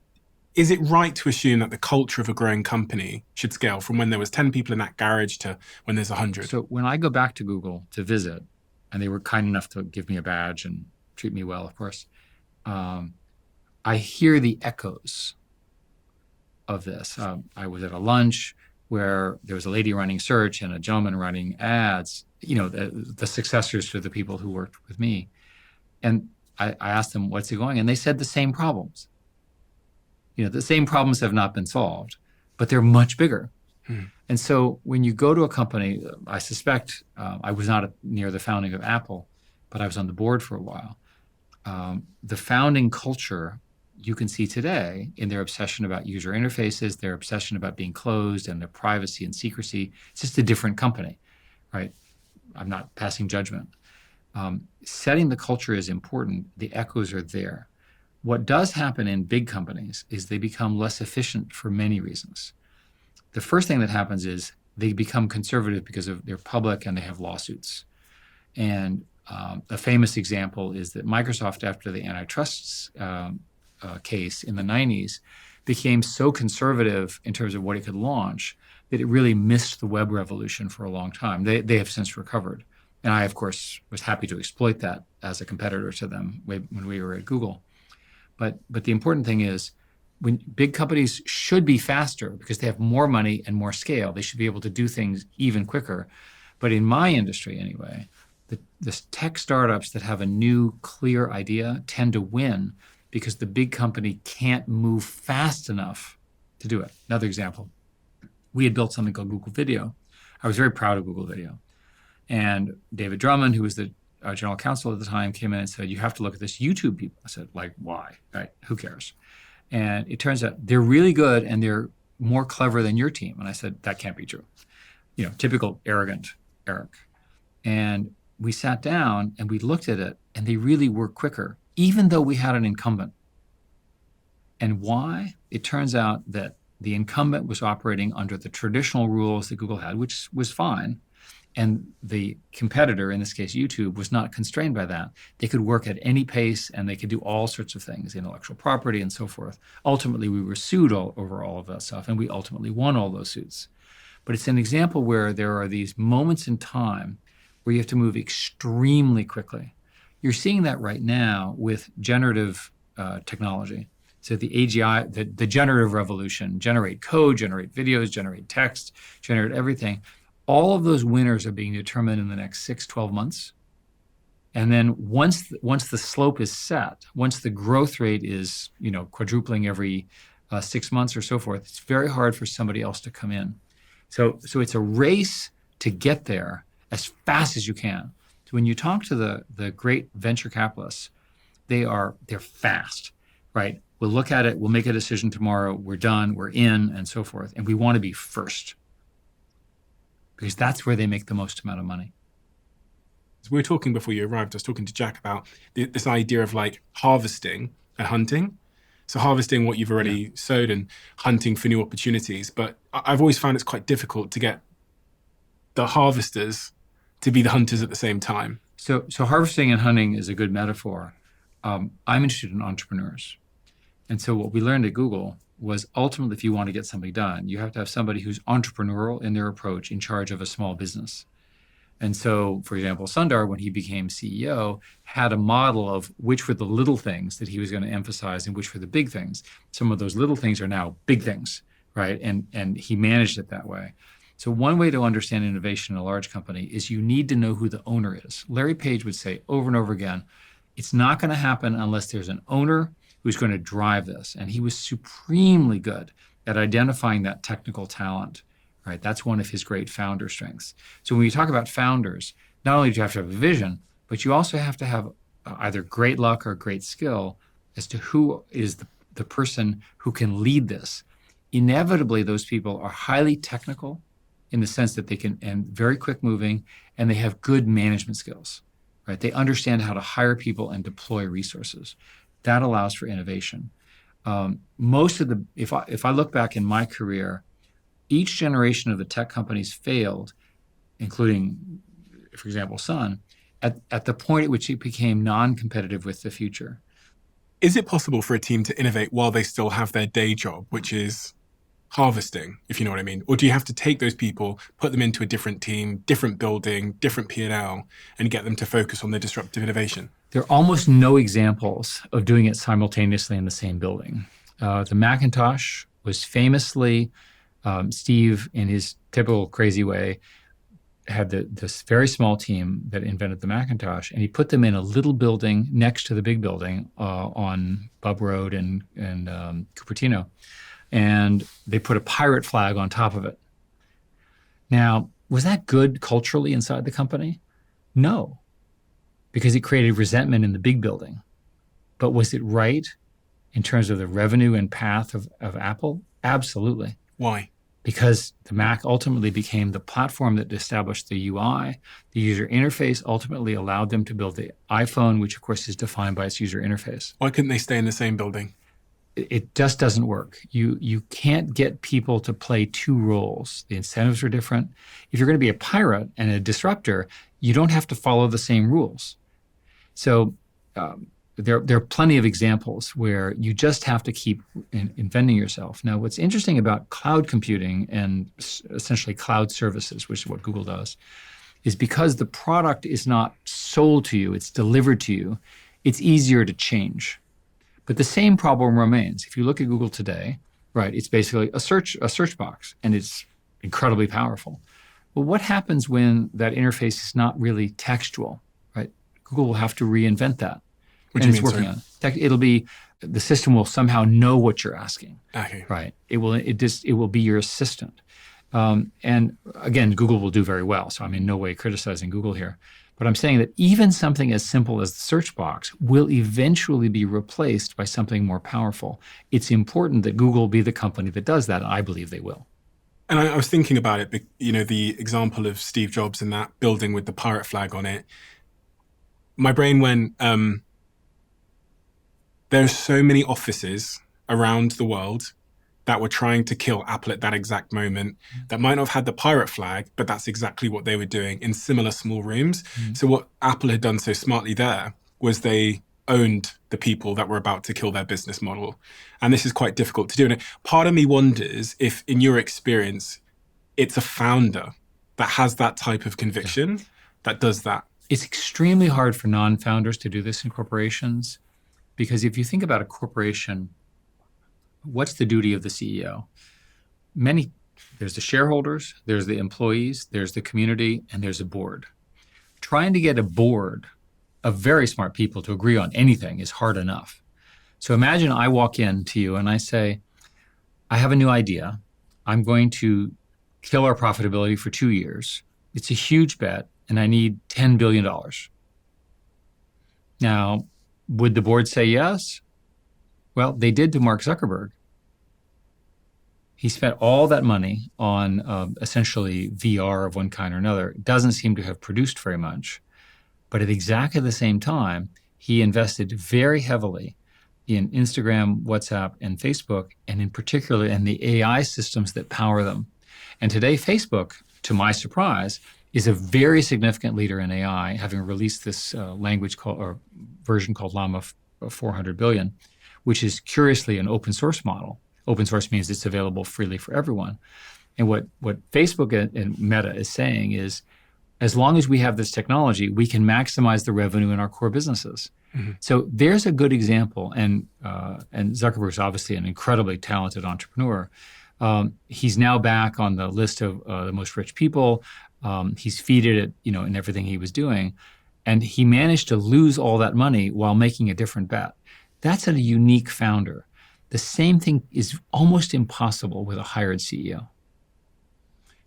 is it right to assume that the culture of a growing company should scale from when there was 10 people in that garage to when there's 100? So when I go back to Google to visit, and they were kind enough to give me a badge and treat me well, of course, I hear the echoes of this. I was at a lunch where there was a lady running search and a gentleman running ads, the successors to the people who worked with me. And I asked them, what's it going? And they said the same problems. The same problems have not been solved, but they're much bigger. And so when you go to a company, I suspect, I was not near the founding of Apple, but I was on the board for a while. The founding culture you can see today in their obsession about user interfaces, their obsession about being closed and their privacy and secrecy. It's just a different company, right? I'm not passing judgment. Setting the culture is important. The echoes are there. What does happen in big companies is they become less efficient for many reasons. The first thing that happens is they become conservative because they're public and they have lawsuits. And a famous example is that Microsoft, after the antitrust case in the 90s, became so conservative in terms of what it could launch that it really missed the web revolution for a long time. They have since recovered. And I, of course, was happy to exploit that as a competitor to them when we were at Google. But the important thing is when big companies should be faster because they have more money and more scale. They should be able to do things even quicker. But in my industry anyway, the tech startups that have a new, clear idea tend to win because the big company can't move fast enough to do it. Another example, we had built something called Google Video. I was very proud of Google Video. And David Drummond, who was the general counsel at the time, came in and said, you have to look at this YouTube people. I said, like, why? Right? Who cares? And it turns out they're really good and they're more clever than your team. And I said, that can't be true. Typical arrogant Eric. And we sat down and we looked at it and they really were quicker, even though we had an incumbent. And why? It turns out that the incumbent was operating under the traditional rules that Google had, which was fine. And the competitor, in this case YouTube, was not constrained by that. They could work at any pace and they could do all sorts of things, intellectual property and so forth. Ultimately, we were sued over all of that stuff, and we ultimately won all those suits. But it's an example where there are these moments in time where you have to move extremely quickly. You're seeing that right now with generative technology. So the AGI, the generative revolution, generate code, generate videos, generate text, generate everything. All of those winners are being determined in the next 6, 12 months. And then once the slope is set, once the growth rate is quadrupling every 6 months or so forth, it's very hard for somebody else to come in. So it's a race to get there as fast as you can. So when you talk to the great venture capitalists, they're fast, right? We'll look at it, we'll make a decision tomorrow, we're done, we're in, and so forth. And we want to be first, because that's where they make the most amount of money. So we were talking before you arrived, I was talking to Jack about this idea of like harvesting and hunting. So harvesting what you've already sowed and hunting for new opportunities. But I've always found it's quite difficult to get the harvesters to be the hunters at the same time. So harvesting and hunting is a good metaphor. I'm interested in entrepreneurs. And so what we learned at Google was ultimately, if you want to get something done, you have to have somebody who's entrepreneurial in their approach, in charge of a small business. And so, for example, Sundar, when he became CEO, had a model of which were the little things that he was going to emphasize and which were the big things. Some of those little things are now big things, right? And he managed it that way. So one way to understand innovation in a large company is you need to know who the owner is. Larry Page would say over and over again, it's not going to happen unless there's an owner who's going to drive this. And he was supremely good at identifying that technical talent, right? That's one of his great founder strengths. So when you talk about founders, not only do you have to have a vision, but you also have to have either great luck or great skill as to who is the person who can lead this. Inevitably, those people are highly technical in the sense that they can, and very quick moving, and they have good management skills, right? They understand how to hire people and deploy resources. That allows for innovation. If I look back in my career, each generation of the tech companies failed, including, for example, Sun, at the point at which it became non-competitive with the future. Is it possible for a team to innovate while they still have their day job, which is harvesting, if you know what I mean? Or do you have to take those people, put them into a different team, different building, different P&L, and get them to focus on their disruptive innovation? There are almost no examples of doing it simultaneously in the same building. The Macintosh was famously, Steve, in his typical crazy way, had this very small team that invented the Macintosh, and he put them in a little building next to the big building on Bub Road and Cupertino. And they put a pirate flag on top of it. Now, was that good culturally inside the company? No, because it created resentment in the big building. But was it right in terms of the revenue and path of Apple? Absolutely. Why? Because the Mac ultimately became the platform that established the UI. The user interface ultimately allowed them to build the iPhone, which of course is defined by its user interface. Why couldn't they stay in the same building? It just doesn't work. You can't get people to play two roles. The incentives are different. If you're going to be a pirate and a disruptor, you don't have to follow the same rules. So there are plenty of examples where you just have to keep inventing yourself. Now, what's interesting about cloud computing and essentially cloud services, which is what Google does, is because the product is not sold to you, it's delivered to you, it's easier to change. But the same problem remains. If you look at Google today, right, it's basically a search box, and it's incredibly powerful. Well, what happens when that interface is not really textual, right? Google will have to reinvent that. What do you mean, sorry? On it. It'll be, the system will somehow know what you're asking, Okay. right? It will be your assistant. And again, Google will do very well. So I'm in no way criticizing Google here. But I'm saying that even something as simple as the search box will eventually be replaced by something more powerful. It's important that Google be the company that does that, and I believe they will. And I was thinking about it, the example of Steve Jobs and that building with the pirate flag on it. My brain went, there are so many offices around the world that were trying to kill Apple at that exact moment that might not have had the pirate flag, but that's exactly what they were doing in similar small rooms. So what Apple had done so smartly there was they owned the people that were about to kill their business model. And this is quite difficult to do. And part of me wonders if, in your experience, it's a founder that has that type of conviction that does that. It's extremely hard for non-founders to do this in corporations, because if you think about a corporation, what's the duty of the CEO? There's the shareholders, there's the employees, there's the community, and there's a board. Trying to get a board of very smart people to agree on anything is hard enough. So imagine I walk in to you and I say, I have a new idea. I'm going to kill our profitability for 2 years. It's a huge bet, and I need $10 billion. Now, would the board say yes? Well, they did to Mark Zuckerberg. He spent all that money on essentially VR of one kind or another. It doesn't seem to have produced very much. But at exactly the same time, he invested very heavily in Instagram, WhatsApp, and Facebook, and in particular in the AI systems that power them. And today, Facebook, to my surprise, is a very significant leader in AI, having released this version called Llama 400 billion, which is curiously an open source model. Open source means it's available freely for everyone. And what Facebook and Meta is saying is, as long as we have this technology, we can maximize the revenue in our core businesses. Mm-hmm. So there's a good example. And Zuckerberg's obviously an incredibly talented entrepreneur. He's now back on the list of the most rich people. He's feeded it, in everything he was doing. And he managed to lose all that money while making a different bet. That's a unique founder. The same thing is almost impossible with a hired CEO.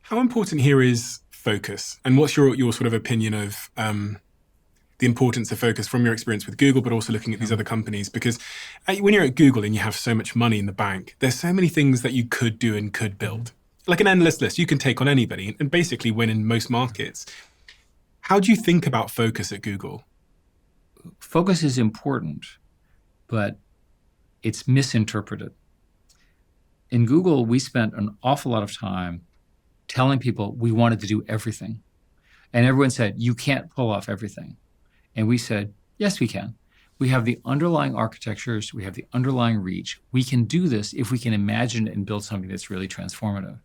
How important here is focus? And what's your sort of opinion of the importance of focus from your experience with Google, but also looking at these other companies? Because when you're at Google and you have so much money in the bank, there's so many things that you could do and could build. Like an endless list. You can take on anybody and basically win in most markets. How do you think about focus at Google? Focus is important, but it's misinterpreted. In Google, we spent an awful lot of time telling people we wanted to do everything. And everyone said, you can't pull off everything. And we said, yes, we can. We have the underlying architectures. We have the underlying reach. We can do this if we can imagine and build something that's really transformative.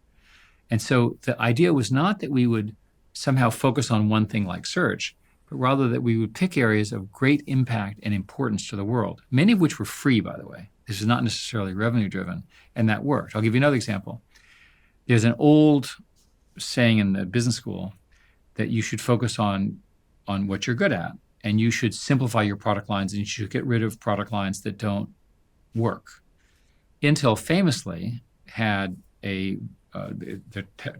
And so the idea was not that we would somehow focus on one thing like search, but rather that we would pick areas of great impact and importance to the world, many of which were free, by the way. This is not necessarily revenue-driven, and that worked. I'll give you another example. There's an old saying in the business school that you should focus on what you're good at, and you should simplify your product lines, and you should get rid of product lines that don't work. Intel famously had the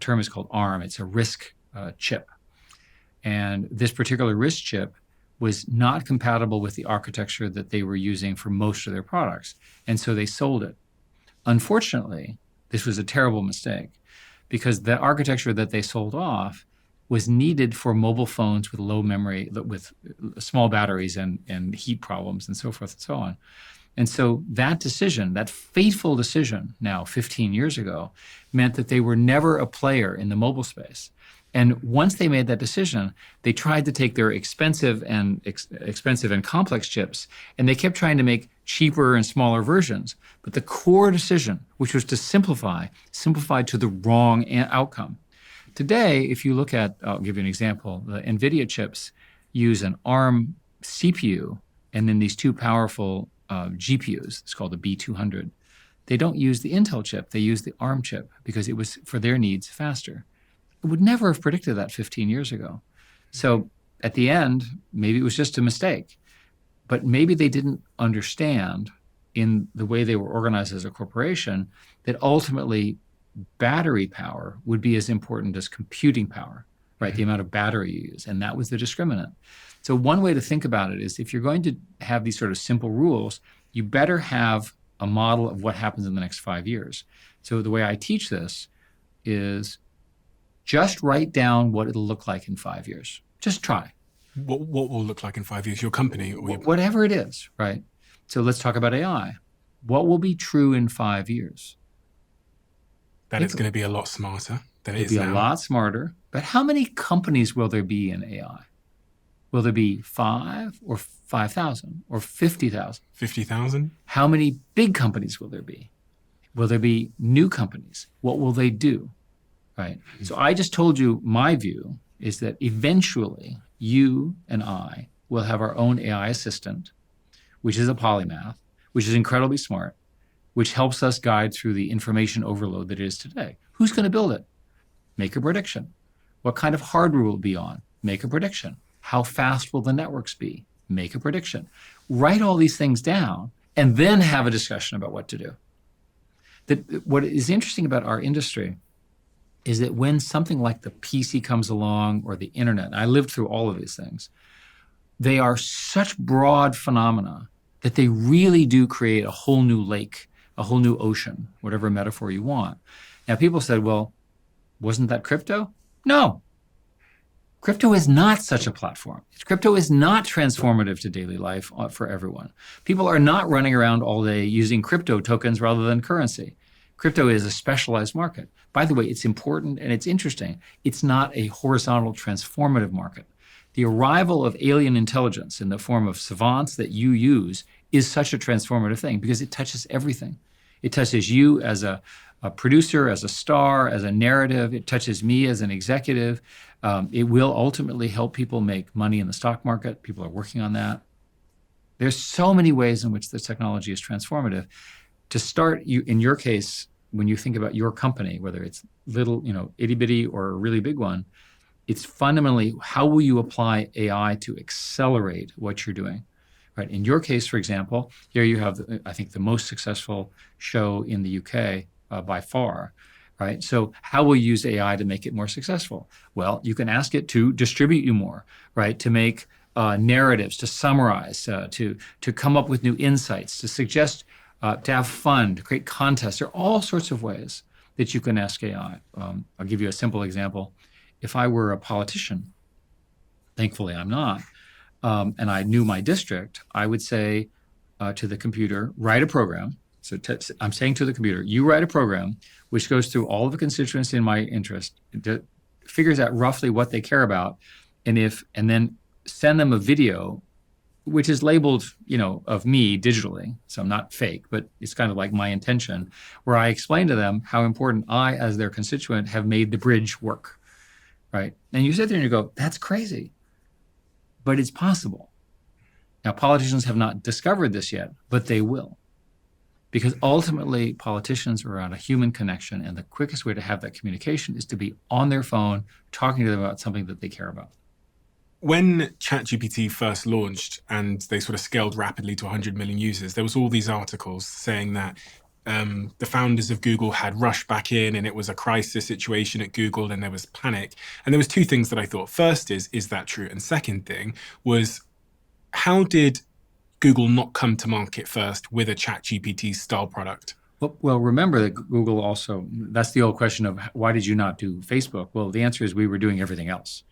term is called ARM. It's a RISC chip. And this particular RISC chip was not compatible with the architecture that they were using for most of their products. And so they sold it. Unfortunately, this was a terrible mistake because the architecture that they sold off was needed for mobile phones with low memory, with small batteries and heat problems and so forth and so on. And so that decision, that fateful decision now 15 years ago, meant that they were never a player in the mobile space. And once they made that decision, they tried to take their expensive and complex chips, and they kept trying to make cheaper and smaller versions. But the core decision, which was to simplified to the wrong outcome. Today, if you look at, I'll give you an example, the NVIDIA chips use an ARM CPU and then these two powerful GPUs. It's called the B200. They don't use the Intel chip. They use the ARM chip because it was, for their needs, faster. I would never have predicted that 15 years ago. So at the end, maybe it was just a mistake, but maybe they didn't understand in the way they were organized as a corporation that ultimately battery power would be as important as computing power, right? The amount of battery you use. And that was the discriminant. So one way to think about it is if you're going to have these sort of simple rules, you better have a model of what happens in the next 5 years. So the way I teach this is just write down what it'll look like in 5 years. Just try. What will look like in 5 years? Your company? Or Whatever it is, right? So let's talk about AI. What will be true in 5 years? That it's going to be a lot smarter than it is It'll be now. a lot smarter. But how many companies will there be in AI? Will there be 5 or 5,000 or 50,000? 50,000? How many big companies will there be? Will there be new companies? What will they do? Right? So I just told you my view is that eventually you and I will have our own AI assistant, which is a polymath, which is incredibly smart, which helps us guide through the information overload that it is today. Who's going to build it? Make a prediction. What kind of hardware will it be on? Make a prediction. How fast will the networks be? Make a prediction. Write all these things down and then have a discussion about what to do. What is interesting about our industry is that when something like the PC comes along or the internet, and I lived through all of these things, they are such broad phenomena that they really do create a whole new lake, a whole new ocean, whatever metaphor you want. Now, people said, well, wasn't that crypto? No. Crypto is not such a platform. Crypto is not transformative to daily life for everyone. People are not running around all day using crypto tokens rather than currency. Crypto is a specialized market. By the way, it's important and it's interesting. It's not a horizontal transformative market. The arrival of alien intelligence in the form of savants that you use is such a transformative thing because it touches everything. It touches you as a producer, as a star, as a narrative. It touches me as an executive. It will ultimately help people make money in the stock market. People are working on that. There's so many ways in which this technology is transformative. To start, in your case, when you think about your company, whether it's little, itty bitty or a really big one, it's fundamentally how will you apply AI to accelerate what you're doing, right? In your case, for example, here you have, I think, the most successful show in the UK by far, right? So how will you use AI to make it more successful? Well, you can ask it to distribute you more, right? To make narratives, to summarize, to come up with new insights, to suggest, to have fun, to create contests. There are all sorts of ways that you can ask AI. I'll give you a simple example. If I were a politician, thankfully I'm not, and I knew my district, I would say to the computer, write a program. So I'm saying to the computer, you write a program which goes through all of the constituents in my interest, figures out roughly what they care about, and then send them a video which is labeled, of me digitally. So I'm not fake, but it's kind of like my intention, where I explain to them how important I, as their constituent, have made the bridge work. Right? And you sit there and you go, that's crazy. But it's possible. Now, politicians have not discovered this yet, but they will. Because ultimately, politicians are around a human connection, and the quickest way to have that communication is to be on their phone, talking to them about something that they care about. When ChatGPT first launched and they sort of scaled rapidly to 100 million users, there was all these articles saying that the founders of Google had rushed back in and it was a crisis situation at Google and there was panic. And there was two things that I thought. First is that true? And second thing was, how did Google not come to market first with a ChatGPT-style product? Well, remember that Google also, that's the old question of why did you not do Facebook? Well, the answer is we were doing everything else,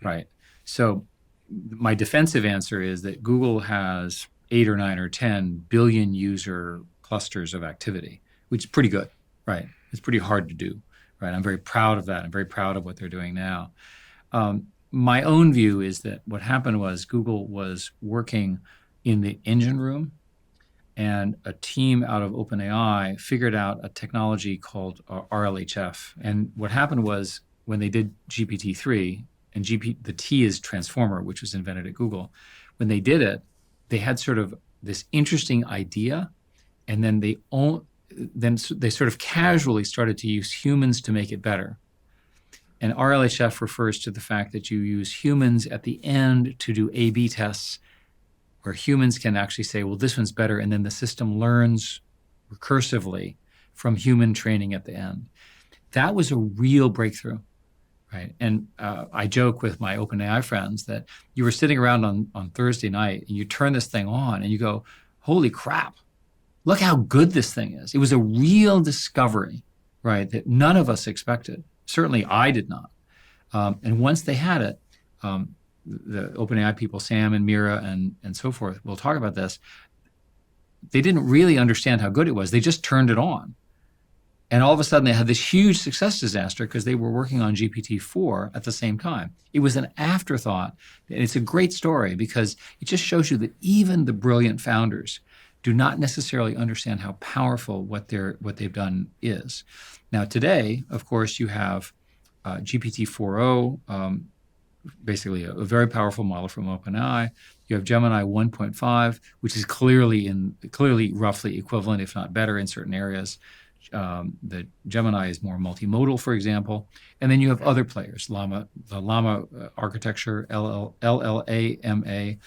right? So my defensive answer is that Google has 8 or 9 or 10 billion user clusters of activity, which is pretty good, right? It's pretty hard to do, right? I'm very proud of that. I'm very proud of what they're doing now. My own view is that what happened was Google was working in the engine room, and a team out of OpenAI figured out a technology called RLHF. And what happened was when they did GPT-3, and the T is transformer, which was invented at Google, when they did it, they had sort of this interesting idea, and then they sort of casually started to use humans to make it better. And RLHF refers to the fact that you use humans at the end to do A/B tests, where humans can actually say, well, this one's better, and then the system learns recursively from human training at the end. That was a real breakthrough, right? And I joke with my OpenAI friends that you were sitting around on Thursday night and you turn this thing on and you go, holy crap, look how good this thing is. It was a real discovery, right, that none of us expected. Certainly I did not. And once they had it, the OpenAI people, Sam and Mira and so forth, we'll talk about this, they didn't really understand how good it was. They just turned it on. And all of a sudden they had this huge success disaster because they were working on GPT-4 at the same time. It was an afterthought. And it's a great story because it just shows you that even the brilliant founders do not necessarily understand how powerful what they've done is. Now today, of course, you have GPT-4o, basically a very powerful model from OpenAI. You have Gemini 1.5, which is clearly roughly equivalent, if not better, in certain areas. The Gemini is more multimodal, for example. And then you have other players, the Llama architecture, LLAMA,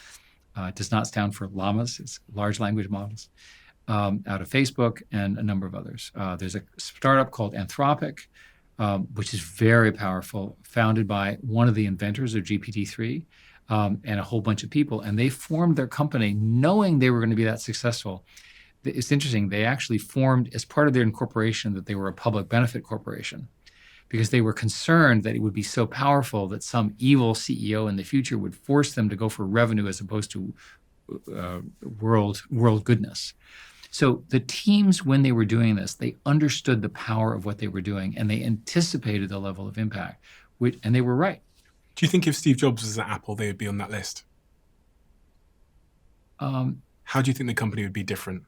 does not stand for llamas, it's large language models, out of Facebook and a number of others. There's a startup called Anthropic, which is very powerful, founded by one of the inventors of GPT-3 and a whole bunch of people. And they formed their company knowing they were going to be that successful. It's interesting, they actually formed as part of their incorporation that they were a public benefit corporation because they were concerned that it would be so powerful that some evil CEO in the future would force them to go for revenue as opposed to world goodness. So the teams, when they were doing this, they understood the power of what they were doing and they anticipated the level of impact, and they were right. Do you think if Steve Jobs was at Apple, they would be on that list? How do you think the company would be different?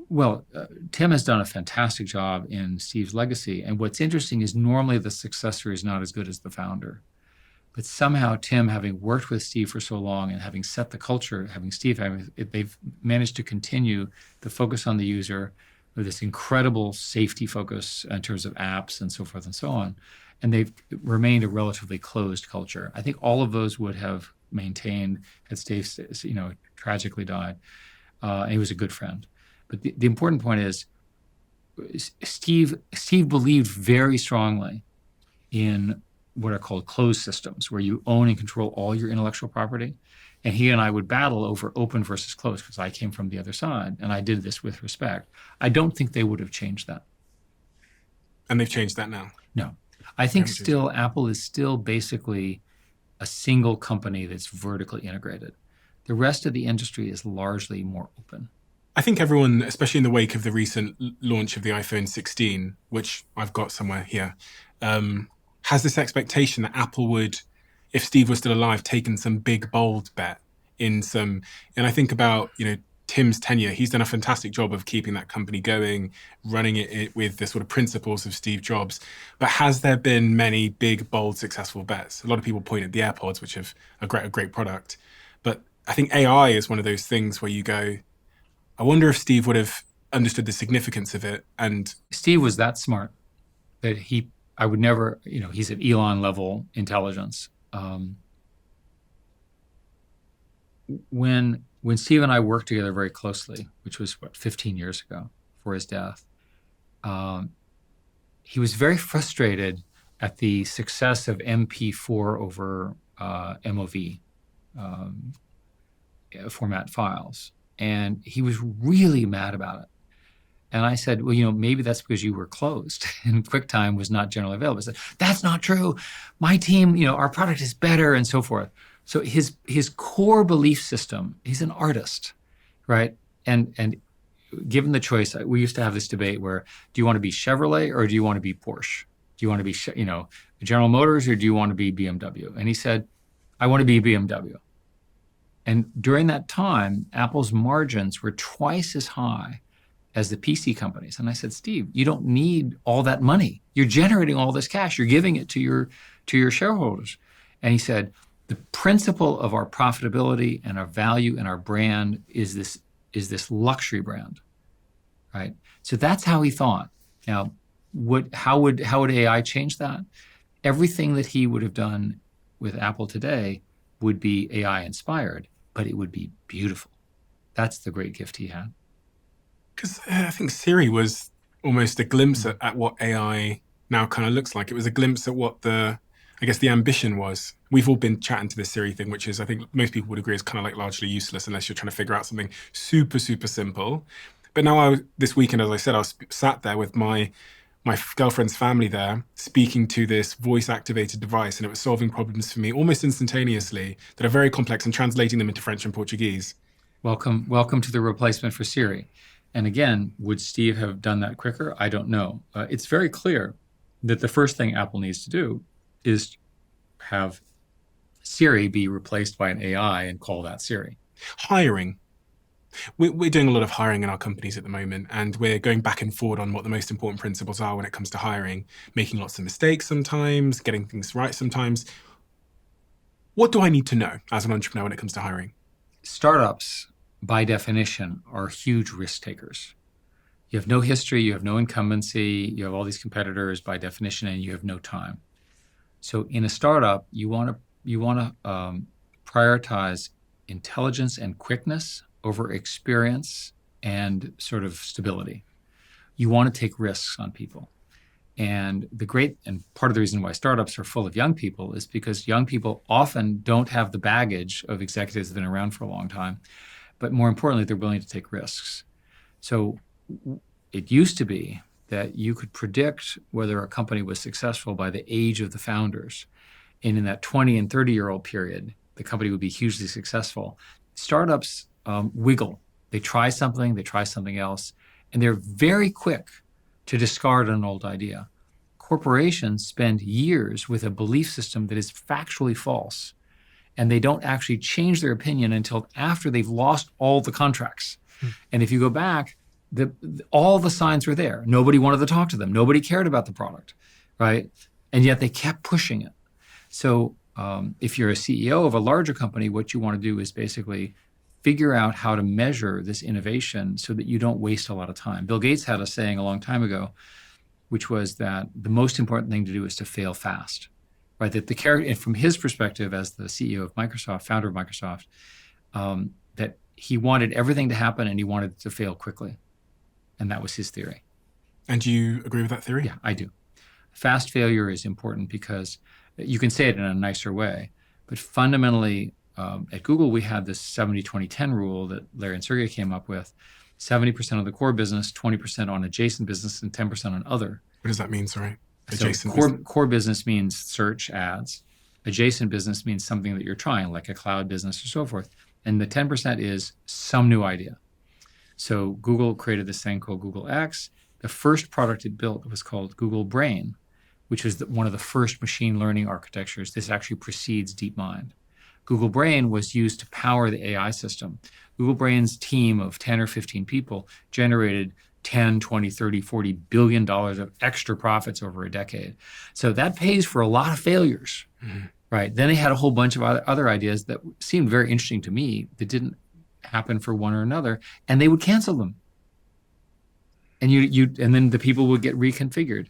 Well, Tim has done a fantastic job in Steve's legacy. And what's interesting is normally the successor is not as good as the founder. But somehow Tim, having worked with Steve for so long and having set the culture, they've managed to continue the focus on the user with this incredible safety focus in terms of apps and so forth and so on. And they've remained a relatively closed culture. I think all of those would have maintained had Steve, tragically died. And he was a good friend. But the important point is Steve believed very strongly in what are called closed systems, where you own and control all your intellectual property. And he and I would battle over open versus closed because I came from the other side, and I did this with respect. I don't think they would have changed that. And they've changed that now? No. I think Apple is still basically a single company that's vertically integrated. The rest of the industry is largely more open. I think everyone, especially in the wake of the recent launch of the iPhone 16, which I've got somewhere here, has this expectation that Apple would, if Steve was still alive, taken some big, bold bet in some, and I think about, Tim's tenure. He's done a fantastic job of keeping that company going, running it with the sort of principles of Steve Jobs. But has there been many big, bold, successful bets? A lot of people point at the AirPods, which have a great product. But I think AI is one of those things where you go, I wonder if Steve would have understood the significance of it. And Steve was that smart that I would never, he's at Elon level intelligence. When Steve and I worked together very closely, which was 15 years ago before his death, he was very frustrated at the success of MP4 over MOV format files. And he was really mad about it. And I said, well, maybe that's because you were closed and QuickTime was not generally available. I said, that's not true. My team, our product is better and so forth. So his core belief system, he's an artist, right? And given the choice, we used to have this debate where, do you want to be Chevrolet or do you want to be Porsche? Do you want to be, General Motors or do you want to be BMW? And he said, I want to be BMW. And during that time, Apple's margins were twice as high as the PC companies. And I said, Steve, you don't need all that money. You're generating all this cash. You're giving it to your shareholders. And he said, The principle of our profitability and our value and our brand is this luxury brand, right? So that's how he thought. Now, how would AI change that? Everything that he would have done with Apple today would be AI inspired, but it would be beautiful. That's the great gift he had. Because I think Siri was almost a glimpse at what AI now kind of looks like. It was a glimpse at what the ambition was. We've all been chatting to this Siri thing, which is, I think most people would agree, is kind of like largely useless unless you're trying to figure out something super, super simple. But now this weekend, as I said, I was sat there with my girlfriend's family there, speaking to this voice-activated device, and it was solving problems for me almost instantaneously that are very complex and translating them into French and Portuguese. Welcome to the replacement for Siri. And again, would Steve have done that quicker? I don't know. It's very clear that the first thing Apple needs to do is have Siri be replaced by an AI and call that Siri. Hiring. We're doing a lot of hiring in our companies at the moment, and we're going back and forward on what the most important principles are when it comes to hiring, making lots of mistakes sometimes, getting things right sometimes. What do I need to know as an entrepreneur when it comes to hiring? Startups, by definition, are huge risk takers. You have no history, you have no incumbency, you have all these competitors by definition, and you have no time. So in a startup, you want to prioritize intelligence and quickness over experience and sort of stability. You want to take risks on people. And part of the reason why startups are full of young people is because young people often don't have the baggage of executives that have been around for a long time, but more importantly, they're willing to take risks. So it used to be that you could predict whether a company was successful by the age of the founders. And in that 20 and 30-year-old period, the company would be hugely successful. Startups wiggle. They try something else, and they're very quick to discard an old idea. Corporations spend years with a belief system that is factually false, and they don't actually change their opinion until after they've lost all the contracts. And if you go back, all the signs were there. Nobody wanted to talk to them. Nobody cared about the product, right? And yet they kept pushing it. So if you're a CEO of a larger company, what you want to do is basically figure out how to measure this innovation so that you don't waste a lot of time. Bill Gates had a saying a long time ago, which was that the most important thing to do is to fail fast, right? That and from his perspective as the CEO of Microsoft, founder of Microsoft, that he wanted everything to happen and he wanted it to fail quickly. And that was his theory. And do you agree with that theory? Yeah, I do. Fast failure is important because you can say it in a nicer way, but fundamentally, at Google, we had this 70-20-10 rule that Larry and Sergey came up with. 70% of the core business, 20% on adjacent business, and 10% on other. What does that mean, sorry? Adjacent core business means search, ads. Adjacent business means something that you're trying, like a cloud business or so forth. And the 10% is some new idea. So Google created this thing called Google X. The first product it built was called Google Brain, which was one of the first machine learning architectures. This actually precedes DeepMind. Google Brain was used to power the AI system. Google Brain's team of 10 or 15 people generated 10, 20, 30, $40 billion of extra profits over a decade. So that pays for a lot of failures, right? Then they had a whole bunch of other ideas that seemed very interesting to me that didn't happen for one or another, and they would cancel them. And and then the people would get reconfigured.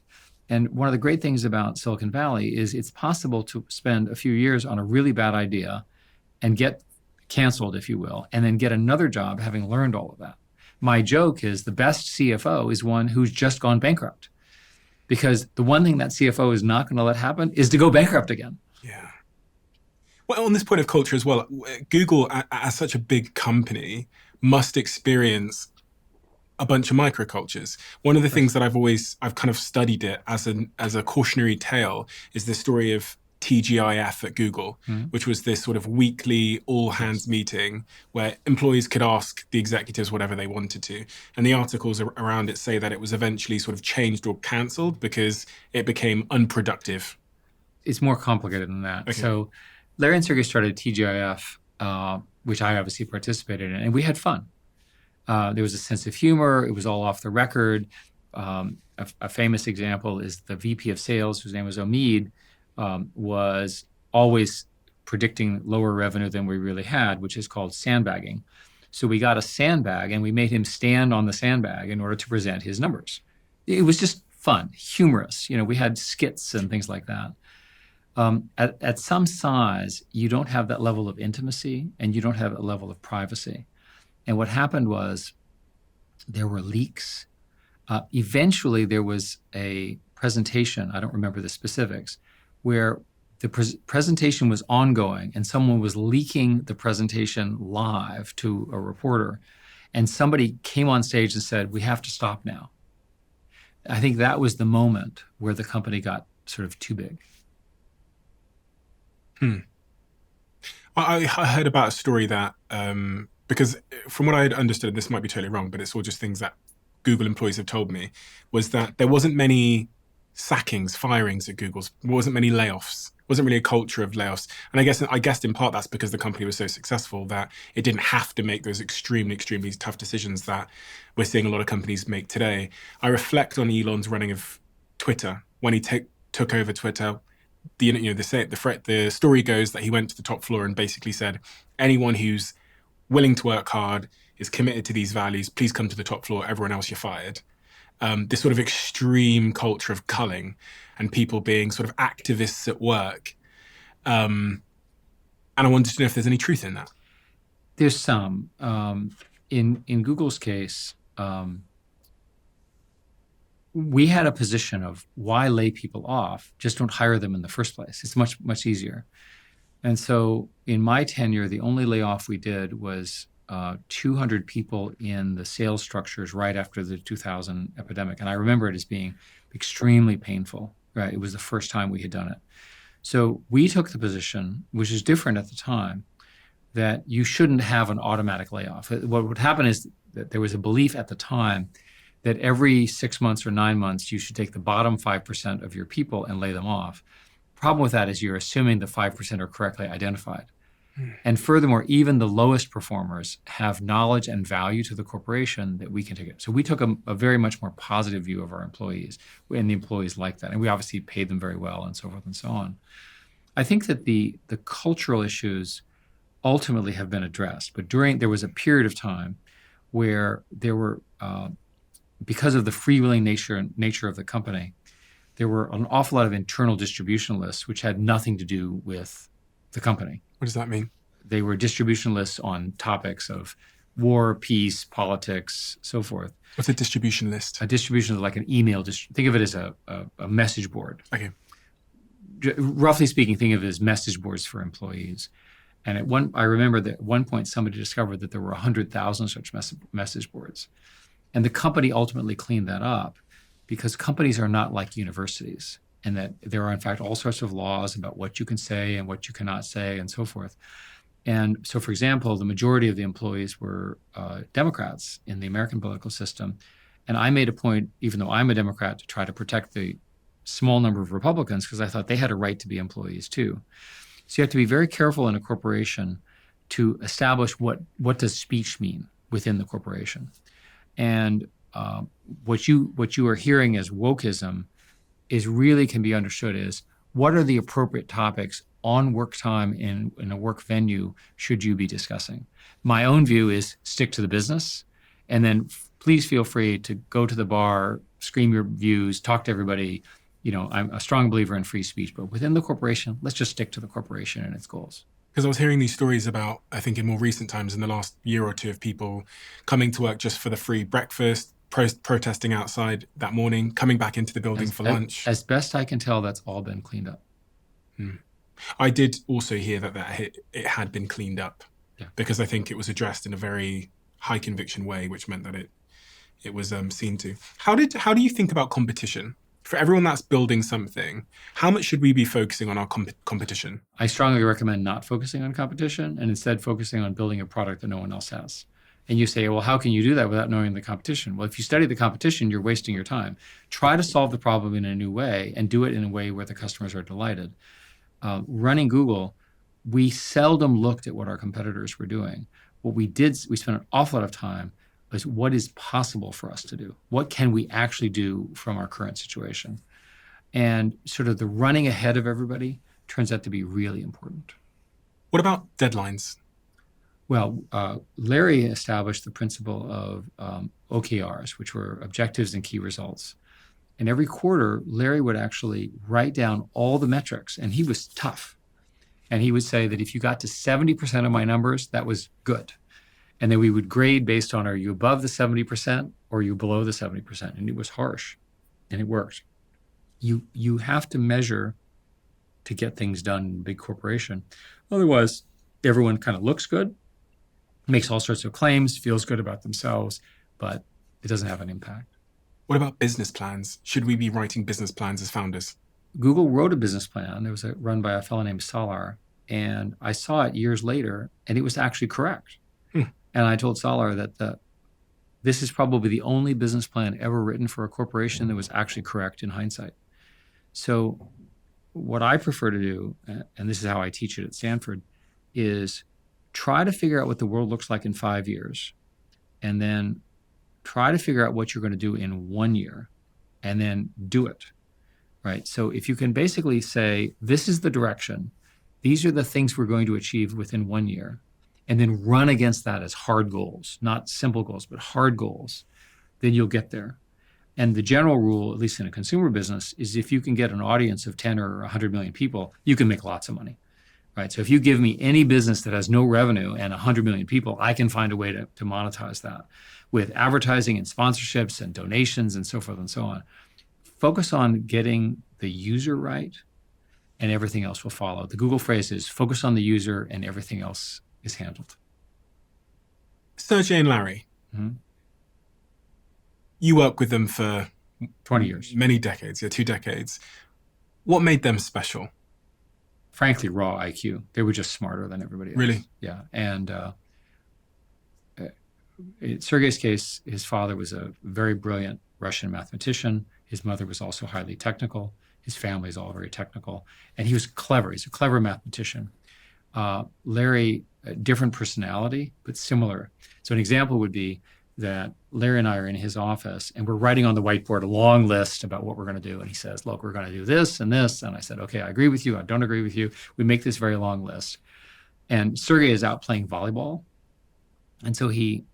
And one of the great things about Silicon Valley is it's possible to spend a few years on a really bad idea and get canceled, if you will, and then get another job having learned all of that. My joke is the best CFO is one who's just gone bankrupt, because the one thing that CFO is not going to let happen is to go bankrupt again. Yeah. Well, on this point of culture as well, Google, as such a big company, must experience a bunch of microcultures. One of the things that I've kind of studied it as a cautionary tale is the story of TGIF at Google, which was this sort of weekly all-hands meeting where employees could ask the executives whatever they wanted to. And the articles around it say that it was eventually sort of changed or cancelled because it became unproductive. It's more complicated than that. Okay. So Larry and Sergey started TGIF, which I obviously participated in, and we had fun. There was a sense of humor. It was all off the record. A famous example is the VP of sales, whose name was Omid, was always predicting lower revenue than we really had, which is called sandbagging. So we got a sandbag and we made him stand on the sandbag in order to present his numbers. It was just fun, humorous. We had skits and things like that. At some size, you don't have that level of intimacy and you don't have a level of privacy. And what happened was there were leaks. Eventually, there was a presentation, I don't remember the specifics, where the presentation was ongoing and someone was leaking the presentation live to a reporter. And somebody came on stage and said, "We have to stop now." I think that was the moment where the company got sort of too big. I heard about a story that, because from what I had understood, this might be totally wrong, but it's all just things that Google employees have told me, was that there wasn't many sackings, firings at Google. There wasn't many layoffs. It wasn't really a culture of layoffs. And I guess in part that's because the company was so successful that it didn't have to make those extremely, extremely tough decisions that we're seeing a lot of companies make today. I reflect on Elon's running of Twitter. When he took over Twitter, the story goes that he went to the top floor and basically said, anyone who's willing to work hard, is committed to these values, please come to the top floor, everyone else you're fired. This sort of extreme culture of culling and people being sort of activists at work. And I wanted to know if there's any truth in that. There's some. In Google's case, we had a position of why lay people off? Just don't hire them in the first place. It's much, much easier. And so in my tenure, the only layoff we did was 200 people in the sales structures right after the 2000 epidemic. And I remember it as being extremely painful, right? It was the first time we had done it. So we took the position, which is different at the time, that you shouldn't have an automatic layoff. What would happen is that there was a belief at the time that every 6 months or 9 months, you should take the bottom 5% of your people and lay them off. Problem with that is you're assuming the 5% are correctly identified. And furthermore, even the lowest performers have knowledge and value to the corporation that we can take it. So we took a very much more positive view of our employees, and the employees liked that. And we obviously paid them very well and so forth and so on. I think that the cultural issues ultimately have been addressed. But there was a period of time where there were, because of the freewheeling nature of the company, there were an awful lot of internal distribution lists which had nothing to do with the company. What does that mean? They were distribution lists on topics of war, peace, politics, so forth. What's a distribution list? A distribution is like an email. Think of it as a message board. Okay. Roughly speaking, think of it as message boards for employees. And I remember that at one point somebody discovered that there were 100,000 such message boards. And the company ultimately cleaned that up because companies are not like universities, and that there are, in fact, all sorts of laws about what you can say and what you cannot say and so forth. And so, for example, the majority of the employees were Democrats in the American political system. And I made a point, even though I'm a Democrat, to try to protect the small number of Republicans because I thought they had a right to be employees too. So you have to be very careful in a corporation to establish what does speech mean within the corporation. And what you are hearing as wokeism really can be understood as what are the appropriate topics on work time in a work venue should you be discussing. My own view is stick to the business, and then please feel free to go to the bar, scream your views, talk to everybody. I'm a strong believer in free speech, but within the corporation, let's just stick to the corporation and its goals. Because I was hearing these stories about, I think in more recent times, in the last year or two, of people coming to work just for the free breakfast, protesting outside that morning, coming back into the building for lunch. As best I can tell, that's all been cleaned up. I did also hear that it had been cleaned up, because I think it was addressed in a very high conviction way, which meant that it was seen to. How do you think about competition? For everyone that's building something, how much should we be focusing on our competition? I strongly recommend not focusing on competition and instead focusing on building a product that no one else has. And you say, well, how can you do that without knowing the competition? Well, if you study the competition, you're wasting your time. Try to solve the problem in a new way and do it in a way where the customers are delighted. Running Google, we seldom looked at what our competitors were doing. What we did, we spent an awful lot of time is what is possible for us to do? What can we actually do from our current situation? And sort of the running ahead of everybody turns out to be really important. What about deadlines? Well, Larry established the principle of OKRs, which were objectives and key results. And every quarter, Larry would actually write down all the metrics, and he was tough. And he would say that if you got to 70% of my numbers, that was good. And then we would grade based on, are you above the 70% or are you below the 70%? And it was harsh, and it worked. You have to measure to get things done in a big corporation. Otherwise, everyone kind of looks good, makes all sorts of claims, feels good about themselves, but it doesn't have an impact. What about business plans? Should we be writing business plans as founders? Google wrote a business plan. It was run by a fellow named Salar, and I saw it years later, and it was actually correct. And I told Salar that this is probably the only business plan ever written for a corporation that was actually correct in hindsight. So what I prefer to do, and this is how I teach it at Stanford, is try to figure out what the world looks like in 5 years, and then try to figure out what you're going to do in 1 year, and then do it, right? So if you can basically say, this is the direction, these are the things we're going to achieve within 1 year, and then run against that as hard goals, not simple goals, but hard goals, then you'll get there. And the general rule, at least in a consumer business, is if you can get an audience of 10 or 100 million people, you can make lots of money, right? So if you give me any business that has no revenue and 100 million people, I can find a way to monetize that with advertising and sponsorships and donations and so forth and so on. Focus on getting the user right, and everything else will follow. The Google phrase is focus on the user and everything else is handled. Sergey and Larry, you work with them for 20 years. Many decades, 2 decades. What made them special? Frankly, raw IQ. They were just smarter than everybody else. Really? Yeah. And in Sergey's case, his father was a very brilliant Russian mathematician. His mother was also highly technical. His family is all very technical. And he was clever. He's a clever mathematician. Larry, a different personality, but similar. So an example would be that Larry and I are in his office, and we're writing on the whiteboard a long list about what we're going to do. And he says, look, we're going to do this and this. And I said, okay, I agree with you. I don't agree with you. We make this very long list. And Sergey is out playing volleyball. And so he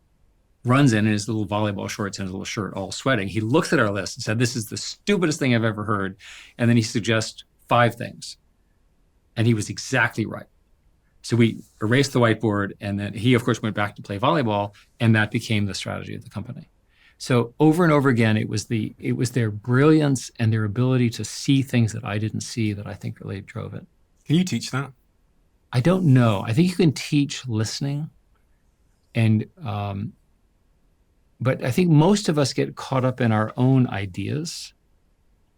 runs in his little volleyball shorts and his little shirt, all sweating. He looks at our list and said, this is the stupidest thing I've ever heard. And then he suggests 5 things. And he was exactly right. So we erased the whiteboard, and then he, of course, went back to play volleyball, and that became the strategy of the company. So over and over again, it was their brilliance and their ability to see things that I didn't see that I think really drove it. Can you teach that? I don't know. I think you can teach listening, and but I think most of us get caught up in our own ideas,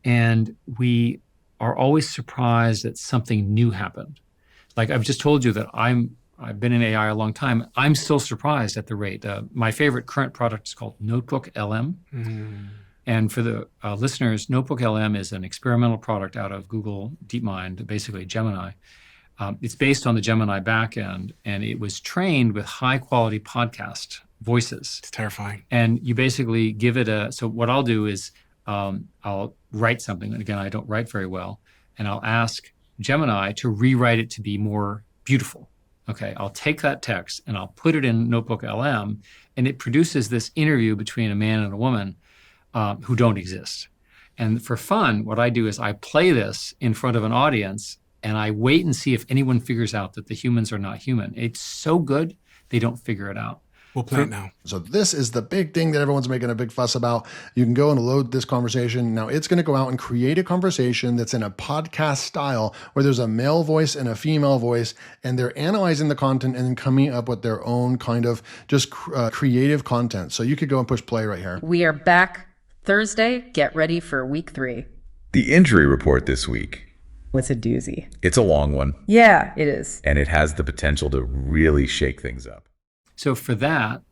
and we are always surprised that something new happened. Like I've just told you that I've been in AI a long time. I'm still surprised at the rate. My favorite current product is called Notebook LM. And for the listeners, Notebook LM is an experimental product out of Google DeepMind, basically Gemini. It's based on the Gemini backend, and it was trained with high quality podcast voices. It's terrifying. And you basically give it so what I'll do is I'll write something. And again, I don't write very well. And I'll ask Gemini to rewrite it to be more beautiful. Okay, I'll take that text and I'll put it in Notebook LM, and it produces this interview between a man and a woman who don't exist. And for fun, what I do is I play this in front of an audience, and I wait and see if anyone figures out that the humans are not human. It's so good, they don't figure it out. We'll play it now. So this is the big thing that everyone's making a big fuss about. You can go and load this conversation. Now it's going to go out and create a conversation that's in a podcast style where there's a male voice and a female voice, and they're analyzing the content and then coming up with their own kind of just creative content. So you could go and push play right here. We are back Thursday. Get ready for week 3. The injury report this week. What's a doozy? It's a long one. Yeah, it is. And it has the potential to really shake things up. So for that,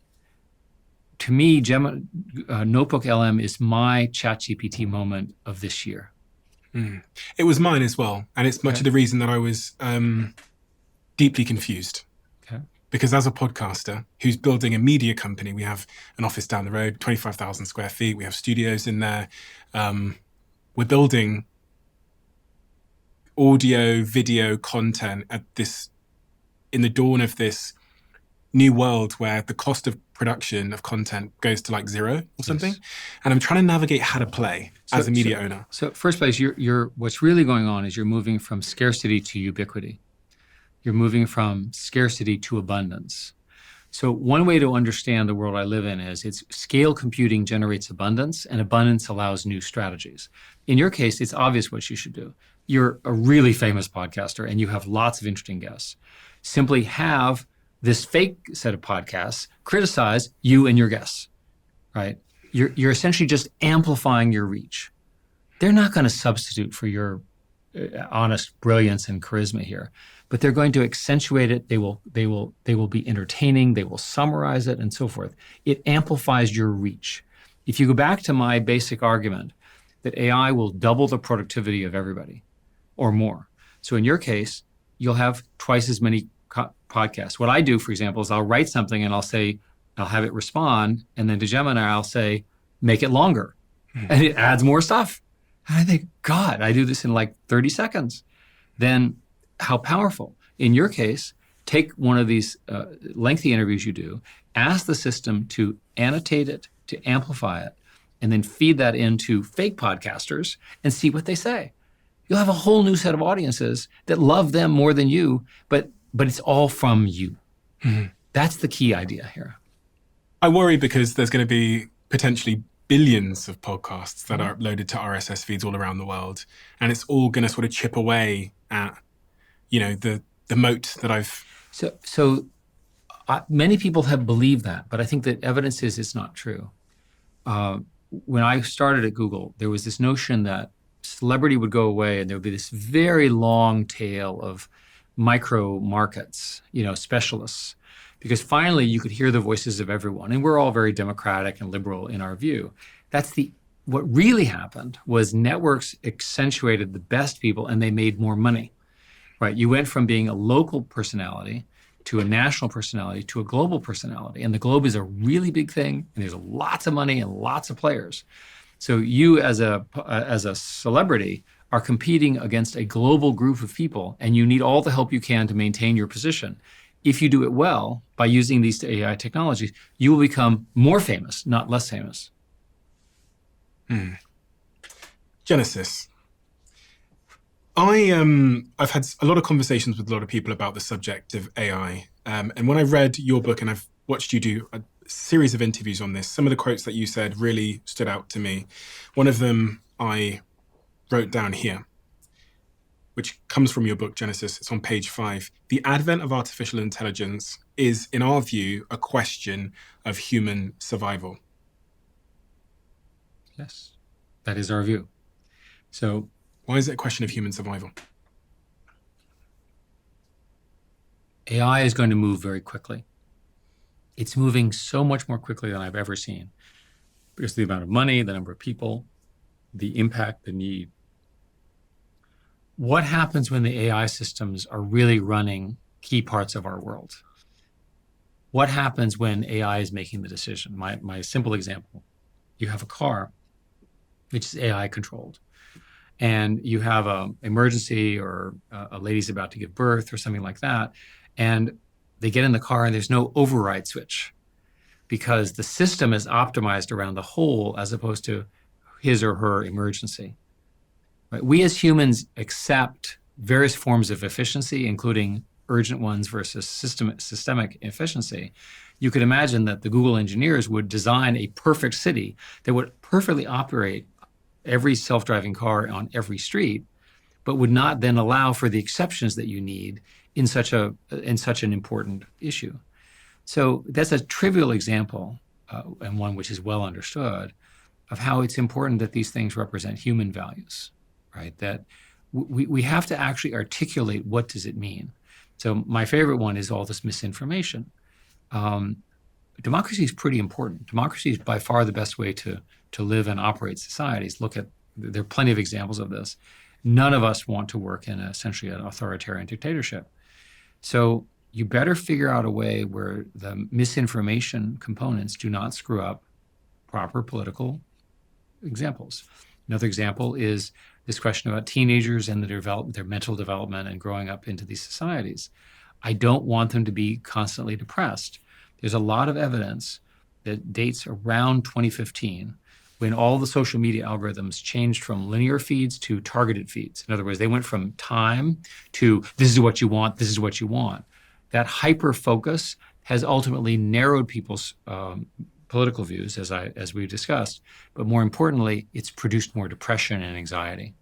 to me, Notebook LM is my ChatGPT moment of this year. It was mine as well. And it's much of the reason that I was deeply confused. Okay. Because as a podcaster who's building a media company, we have an office down the road, 25,000 square feet. We have studios in there. We're building audio, video content at this in the dawn of this new world where the cost of production of content goes to like zero or something. Yes. And I'm trying to navigate how to play as a media owner. So first place, you're what's really going on is you're moving from scarcity to ubiquity. You're moving from scarcity to abundance. So one way to understand the world I live in is it's scale computing generates abundance, and abundance allows new strategies. In your case, it's obvious what you should do. You're a really famous podcaster and you have lots of interesting guests. Simply have this fake set of podcasts criticize you and your guests, right? You're essentially just amplifying your reach. They're not going to substitute for your honest brilliance and charisma here, but they're going to accentuate it. They will be entertaining. They will summarize it and so forth. It amplifies your reach. If you go back to my basic argument that AI will double the productivity of everybody or more. So in your case, you'll have twice as many podcasts. What I do, for example, is I'll write something and I'll have it respond. And then to Gemini, I'll say, make it longer. And it adds more stuff. And I think, God, I do this in like 30 seconds. Then how powerful. In your case, take one of these lengthy interviews you do, ask the system to annotate it, to amplify it, and then feed that into fake podcasters and see what they say. You'll have a whole new set of audiences that love them more than you, but it's all from you. Mm-hmm. That's the key idea here. I worry because there's going to be potentially billions of podcasts that are uploaded to RSS feeds all around the world. And it's all going to sort of chip away at, the moat that I've... So many people have believed that, but I think that evidence is it's not true. When I started at Google, there was this notion that celebrity would go away and there would be this very long tail of micro markets, specialists, because finally you could hear the voices of everyone. And we're all very democratic and liberal in our view. What really happened was networks accentuated the best people and they made more money, right? You went from being a local personality to a national personality to a global personality. And the globe is a really big thing and there's lots of money and lots of players. So you as a celebrity are competing against a global group of people and you need all the help you can to maintain your position. If you do it well by using these AI technologies, you will become more famous, not less famous. Genesis. I've had a lot of conversations with a lot of people about the subject of AI. And when I read your book and I've watched you do a series of interviews on this, some of the quotes that you said really stood out to me. One of them I wrote down here, which comes from your book, Genesis. It's on page 5. The advent of artificial intelligence is, in our view, a question of human survival. Yes, that is our view. So why is it a question of human survival? AI is going to move very quickly. It's moving so much more quickly than I've ever seen because of the amount of money, the number of people, the impact, the need. What happens when the AI systems are really running key parts of our world? What happens when AI is making the decision? My simple example, you have a car, which is AI controlled, and you have an emergency or a lady's about to give birth or something like that, and they get in the car and there's no override switch because the system is optimized around the whole as opposed to his or her emergency. Right? We as humans accept various forms of efficiency, including urgent ones versus systemic efficiency. You could imagine that the Google engineers would design a perfect city that would perfectly operate every self-driving car on every street, but would not then allow for the exceptions that you need in such an important issue. So that's a trivial example, and one which is well understood, of how it's important that these things represent human values, right? That we have to actually articulate what does it mean. So my favorite one is all this misinformation. Democracy is pretty important. Democracy is by far the best way to live and operate societies. There are plenty of examples of this. None of us want to work in essentially an authoritarian dictatorship. So you better figure out a way where the misinformation components do not screw up proper political examples. Another example is this question about teenagers and their mental development and growing up into these societies. I don't want them to be constantly depressed. There's a lot of evidence that dates around 2015 when all the social media algorithms changed from linear feeds to targeted feeds. In other words, they went from time to this is what you want, this is what you want. That hyper focus has ultimately narrowed people's political views, as we've discussed, but more importantly, it's produced more depression and anxiety.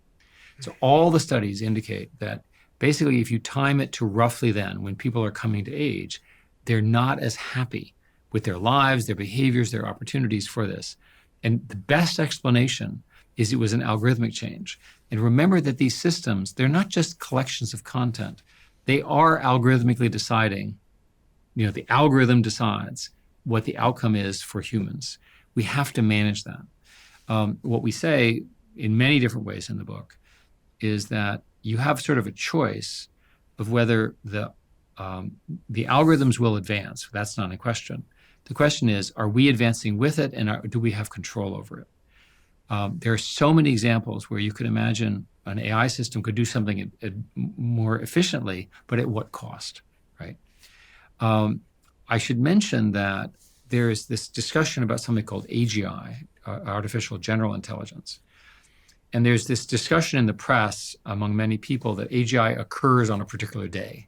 So all the studies indicate that basically if you time it to roughly then, when people are coming to age, they're not as happy with their lives, their behaviors, their opportunities for this. And the best explanation is it was an algorithmic change. And remember that these systems, they're not just collections of content. They are algorithmically deciding, the algorithm decides what the outcome is for humans. We have to manage that. What we say in many different ways in the book is that you have sort of a choice of whether the algorithms will advance. That's not in question. The question is, are we advancing with it, and do we have control over it? There are so many examples where you could imagine an AI system could do something more efficiently, but at what cost, right? I should mention that there is this discussion about something called AGI, artificial general intelligence. And there's this discussion in the press among many people that AGI occurs on a particular day,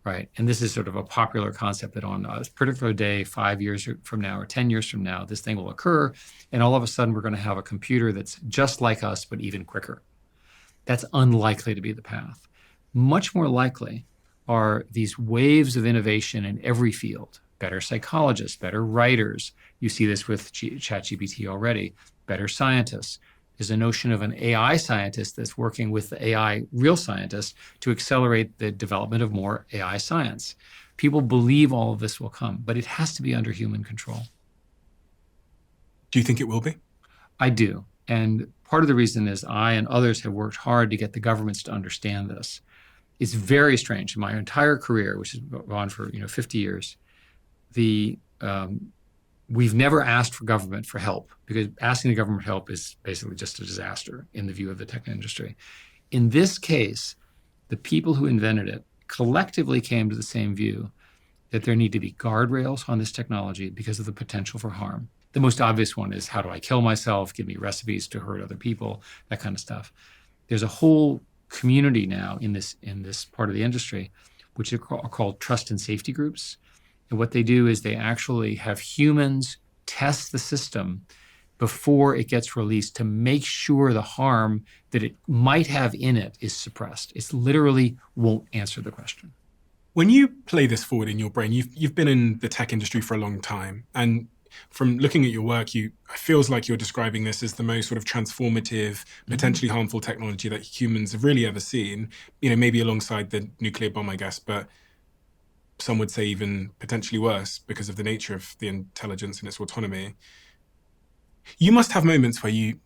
right? And this is sort of a popular concept that on a particular day, 5 years from now or 10 years from now, this thing will occur. And all of a sudden, we're going to have a computer that's just like us, but even quicker. That's unlikely to be the path. Much more likely are these waves of innovation in every field. Better psychologists, better writers. You see this with ChatGPT already. Better scientists. There's a notion of an AI scientist that's working with the AI real scientists to accelerate the development of more AI science. People believe all of this will come, but it has to be under human control. Do you think it will be? I do. And part of the reason is I and others have worked hard to get the governments to understand this. It's very strange. In my entire career, which has gone for 50 years, we've never asked for government for help, because asking the government for help is basically just a disaster in the view of the tech industry. In this case, the people who invented it collectively came to the same view that there need to be guardrails on this technology because of the potential for harm. The most obvious one is, how do I kill myself? Give me recipes to hurt other people, that kind of stuff. There's a whole community now in this part of the industry, which are called trust and safety groups. And what they do is they actually have humans test the system before it gets released to make sure the harm that it might have in it is suppressed. It literally won't answer the question. When you play this forward in your brain, you've been in the tech industry for a long time. And from looking at your work, it feels like you're describing this as the most sort of transformative, potentially harmful technology that humans have really ever seen, maybe alongside the nuclear bomb, I guess, but some would say even potentially worse because of the nature of the intelligence and its autonomy. You must have moments where you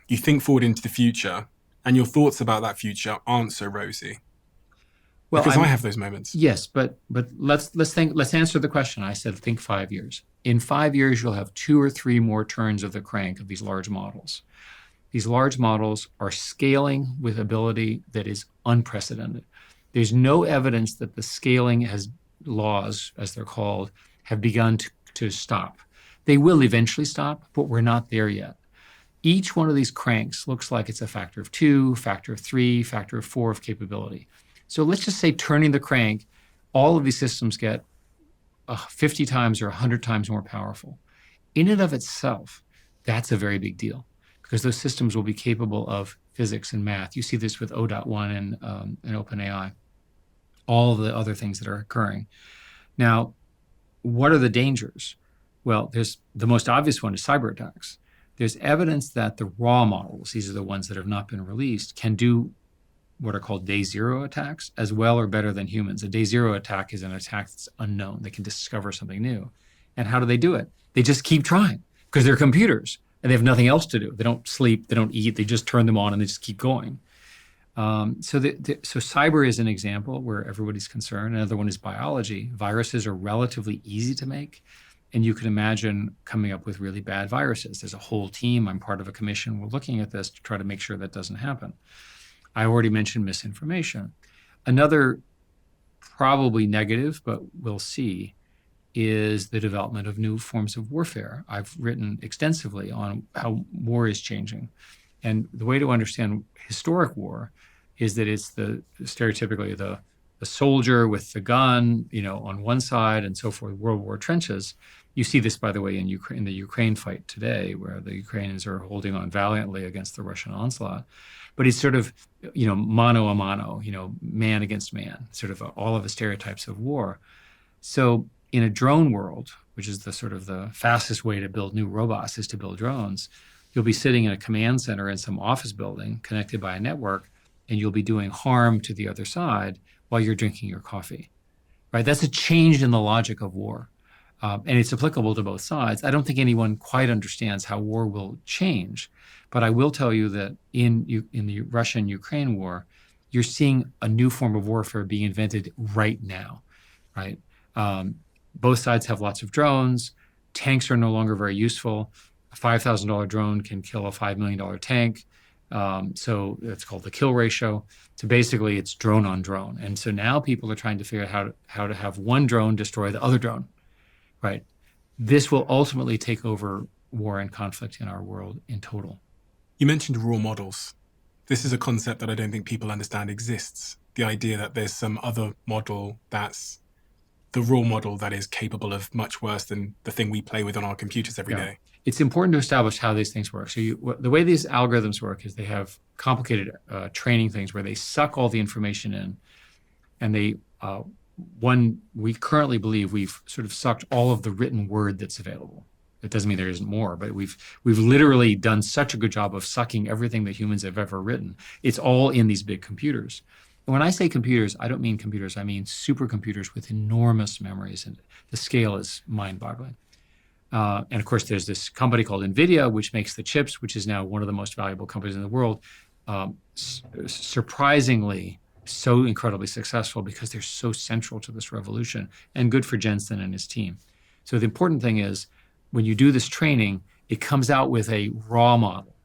think forward into the future and your thoughts about that future aren't so rosy. Well, because I have those moments. Yes, but let's answer the question. I said, think 5 years. In 5 years, you'll have 2 or 3 more turns of the crank of these large models. These large models are scaling with ability that is unprecedented. There's no evidence that the scaling laws, as they're called, have begun to stop. They will eventually stop, but we're not there yet. Each one of these cranks looks like it's a factor of 2, factor of 3, factor of 4 of capability. So let's just say turning the crank, all of these systems get 50 times or 100 times more powerful. In and of itself, that's a very big deal, because those systems will be capable of physics and math. You see this with O.1 and OpenAI. All the other things that are occurring. Now, what are the dangers? Well, there's the most obvious one is cyber attacks. There's evidence that the raw models, these are the ones that have not been released, can do what are called day zero attacks as well or better than humans. A day zero attack is an attack that's unknown. They can discover something new. And how do they do it? They just keep trying because they're computers and they have nothing else to do. They don't sleep, they don't eat, they just turn them on and they just keep going. So cyber is an example where everybody's concerned. Another one is biology. Viruses are relatively easy to make, and you can imagine coming up with really bad viruses. There's a whole team. I'm part of a commission. We're looking at this to try to make sure that doesn't happen. I already mentioned misinformation. Another probably negative, but we'll see, is the development of new forms of warfare. I've written extensively on how war is changing. And the way to understand historic war is that it's stereotypically the soldier with the gun, on one side and so forth, World War trenches. You see this, by the way, in the Ukraine fight today, where the Ukrainians are holding on valiantly against the Russian onslaught. But it's sort of, mano a mano, man against man, sort of all of the stereotypes of war. So in a drone world, which is the fastest way to build new robots is to build drones, you'll be sitting in a command center in some office building connected by a network, and you'll be doing harm to the other side while you're drinking your coffee, right? That's a change in the logic of war. And it's applicable to both sides. I don't think anyone quite understands how war will change, but I will tell you that in the Russian-Ukraine war, you're seeing a new form of warfare being invented right now, right? Both sides have lots of drones. Tanks are no longer very useful. A $5,000 drone can kill a $5 million tank. So it's called the kill ratio. So basically, it's drone on drone. And so now people are trying to figure out how to have one drone destroy the other drone. Right. This will ultimately take over war and conflict in our world in total. You mentioned role models. This is a concept that I don't think people understand exists. The idea that there's some other model that's the role model that is capable of much worse than the thing we play with on our computers every day. It's important to establish how these things work. So the way these algorithms work is they have complicated training things where they suck all the information in, and we currently believe we've sort of sucked all of the written word that's available. It doesn't mean there isn't more, but we've literally done such a good job of sucking everything that humans have ever written. It's all in these big computers. And when I say computers, I don't mean computers. I mean supercomputers with enormous memories, and the scale is mind-boggling. And of course, there's this company called NVIDIA, which makes the chips, which is now one of the most valuable companies in the world, surprisingly so incredibly successful because they're so central to this revolution, and good for Jensen and his team. So the important thing is when you do this training, it comes out with a raw model,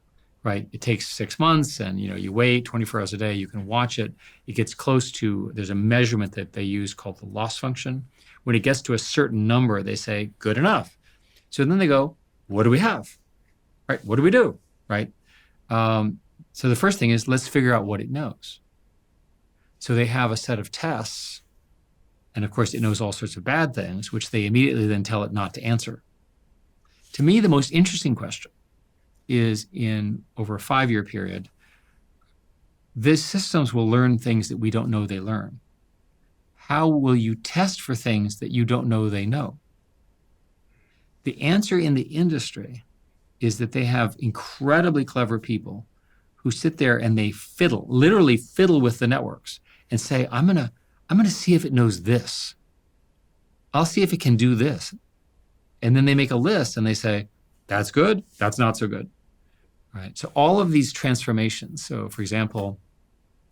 right? It takes 6 months, and you wait 24 hours a day, you can watch it. It gets close to, there's a measurement that they use called the loss function. When it gets to a certain number, they say, good enough. So then they go, what do we have, right? What do we do, right? So the first thing is, let's figure out what it knows. So they have a set of tests, and of course it knows all sorts of bad things, which they immediately then tell it not to answer. To me, the most interesting question is, in over a 5-year period, these systems will learn things that we don't know they learn. How will you test for things that you don't know they know? The answer in the industry is that they have incredibly clever people who sit there and they literally fiddle with the networks and say, I'm gonna see if it knows this. I'll see if it can do this. And then they make a list and they say, that's good, that's not so good. Right? So all of these transformations, so for example,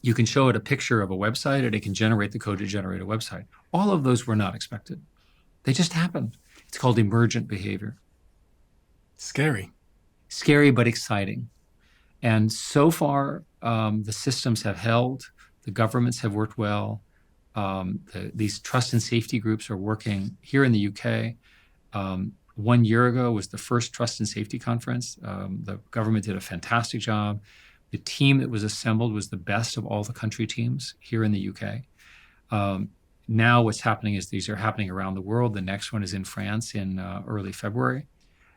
you can show it a picture of a website and it can generate the code to generate a website. All of those were not expected. They just happened. It's called emergent behavior. Scary. Scary, but exciting. And so far, the systems have held. The governments have worked well. These trust and safety groups are working here in the UK. 1 year ago was the first trust and safety conference. The government did a fantastic job. The team that was assembled was the best of all the country teams here in the UK. Now what's happening is these are happening around the world. The next one is in France in early February,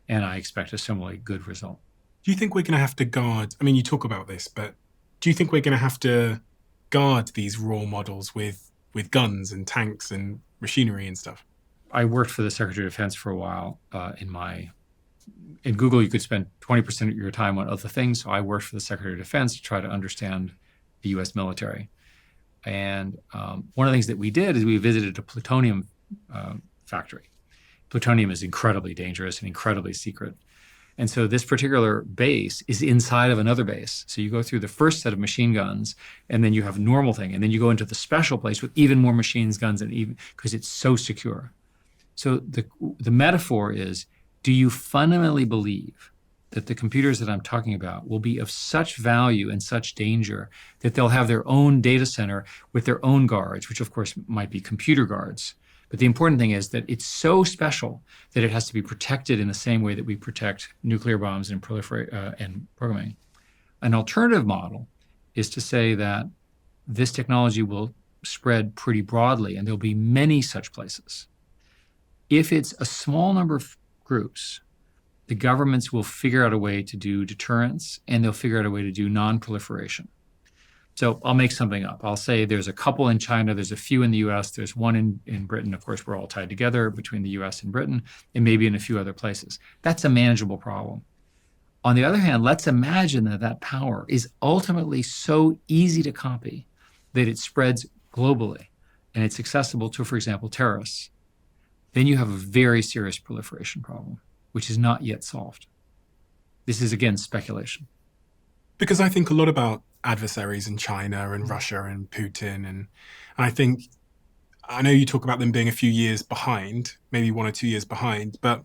and I expect a similarly good result. Do you think we're going to have to guard, I mean, you talk about this, but do you think we're going to have to guard these role models with guns and tanks and machinery and stuff? I worked for the Secretary of Defense for a while. In Google, you could spend 20% of your time on other things. So I worked for the Secretary of Defense to try to understand the U.S. military. And one of the things that we did is we visited a plutonium factory. Plutonium is incredibly dangerous and incredibly secret. And so this particular base is inside of another base. So you go through the first set of machine guns, and then you have normal thing, and then you go into the special place with even more machine guns, and even because it's so secure. So the metaphor is, do you fundamentally believe that the computers that I'm talking about will be of such value and such danger that they'll have their own data center with their own guards, which of course might be computer guards. But the important thing is that it's so special that it has to be protected in the same way that we protect nuclear bombs and and programming. An alternative model is to say that this technology will spread pretty broadly, and there'll be many such places. If it's a small number of groups, the governments will figure out a way to do deterrence, and they'll figure out a way to do non-proliferation. So I'll make something up. I'll say there's a couple in China, there's a few in the US, there's one in Britain. Of course, we're all tied together between the US and Britain, and maybe in a few other places. That's a manageable problem. On the other hand, let's imagine that that power is ultimately so easy to copy that it spreads globally, and it's accessible to, for example, terrorists. Then you have a very serious proliferation problem, which is not yet solved. This is, again, speculation. Because I think a lot about adversaries in China and Russia and Putin. And I know you talk about them being a few years behind, maybe 1 or 2 years behind, but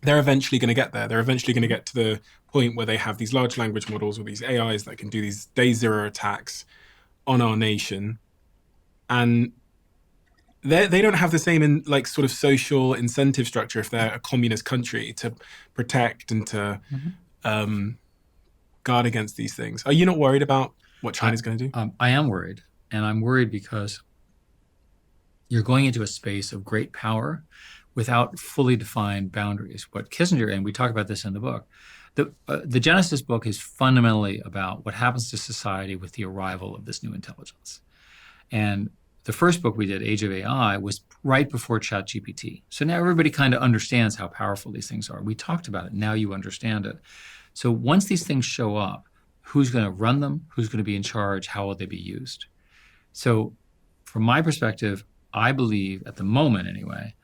they're eventually going to get there. They're eventually going to get to the point where they have these large language models or these AIs that can do these day zero attacks on our nation. And they don't have the same sort of social incentive structure if they're a communist country to protect and to guard against these things. Are you not worried about what China's going to do? I am worried, and I'm worried because you're going into a space of great power without fully defined boundaries. What Kissinger, and we talk about this in the book, the Genesis book is fundamentally about what happens to society with the arrival of this new intelligence. And the first book we did, Age of AI, was right before ChatGPT. So now everybody kind of understands how powerful these things are. We talked about it. Now you understand it. So once these things show up, who's going to run them? Who's going to be in charge? How will they be used? So from my perspective, I believe, at the moment anyway,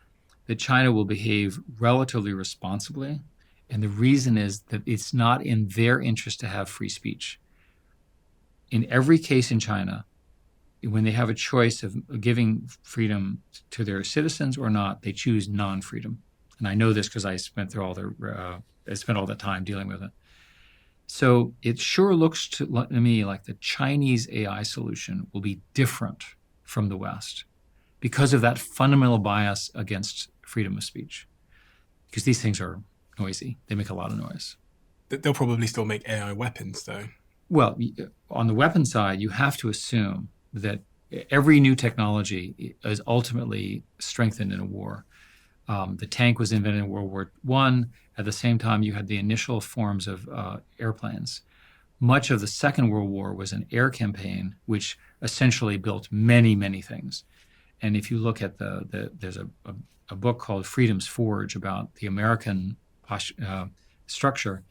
that China will behave relatively responsibly. And the reason is that it's not in their interest to have free speech. In every case in China, when they have a choice of giving freedom to their citizens or not, they choose non-freedom. And I know this because I spent all that time dealing with it. So it sure looks to me like the Chinese AI solution will be different from the West because of that fundamental bias against freedom of speech. Because these things are noisy. They make a lot of noise. They'll probably still make AI weapons, though. Well, on the weapon side, you have to assume that every new technology is ultimately strengthened in a war. The tank was invented in World War I. At the same time, you had the initial forms of airplanes. Much of the Second World War was an air campaign, which essentially built many, many things. And if you look at there's a book called Freedom's Forge about the American structure.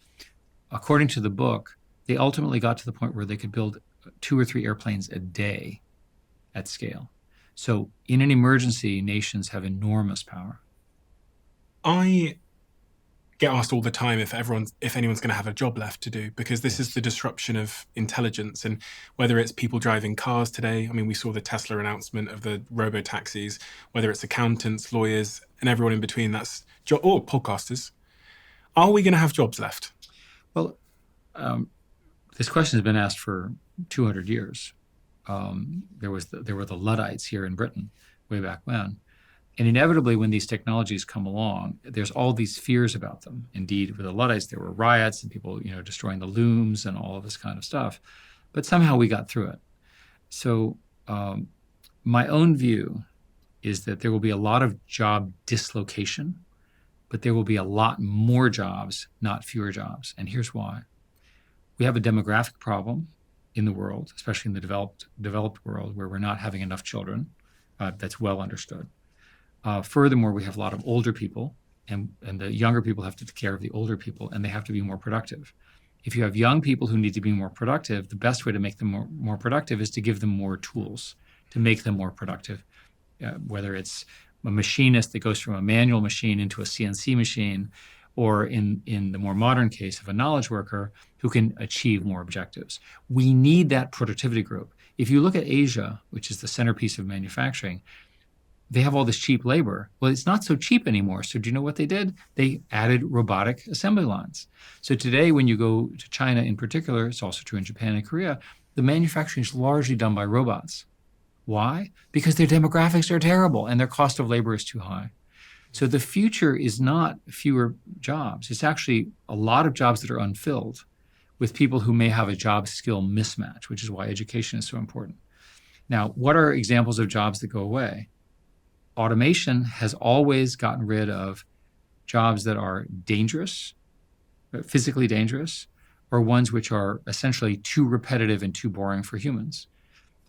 According to the book, they ultimately got to the point where they could build 2 or 3 airplanes a day at scale. So in an emergency, nations have enormous power. I get asked all the time if anyone's going to have a job left to do, because this is the disruption of intelligence. And whether it's people driving cars today, I mean, we saw the Tesla announcement of the robo-taxis, whether it's accountants, lawyers, and everyone in between, or podcasters. Are we going to have jobs left? Well, this question has been asked for 200 years. There were the Luddites here in Britain way back when. And inevitably, when these technologies come along, there's all these fears about them. Indeed, with the Luddites, there were riots and people, destroying the looms and all of this kind of stuff. But somehow we got through it. So my own view is that there will be a lot of job dislocation, but there will be a lot more jobs, not fewer jobs. And here's why. We have a demographic problem in the world, especially in the developed world, where we're not having enough children. That's well understood. Furthermore, we have a lot of older people, and the younger people have to take care of the older people, and they have to be more productive. If you have young people who need to be more productive, the best way to make them more productive is to give them more tools to make them more productive, whether it's a machinist that goes from a manual machine into a CNC machine, or in the more modern case of a knowledge worker who can achieve more objectives. We need that productivity group. If you look at Asia, which is the centerpiece of manufacturing, they have all this cheap labor. Well, it's not so cheap anymore. So do you know what they did? They added robotic assembly lines. So today, when you go to China in particular, it's also true in Japan and Korea, the manufacturing is largely done by robots. Why? Because their demographics are terrible and their cost of labor is too high. So the future is not fewer jobs. It's actually a lot of jobs that are unfilled with people who may have a job skill mismatch, which is why education is so important. Now, what are examples of jobs that go away? Automation has always gotten rid of jobs that are dangerous, physically dangerous, or ones which are essentially too repetitive and too boring for humans.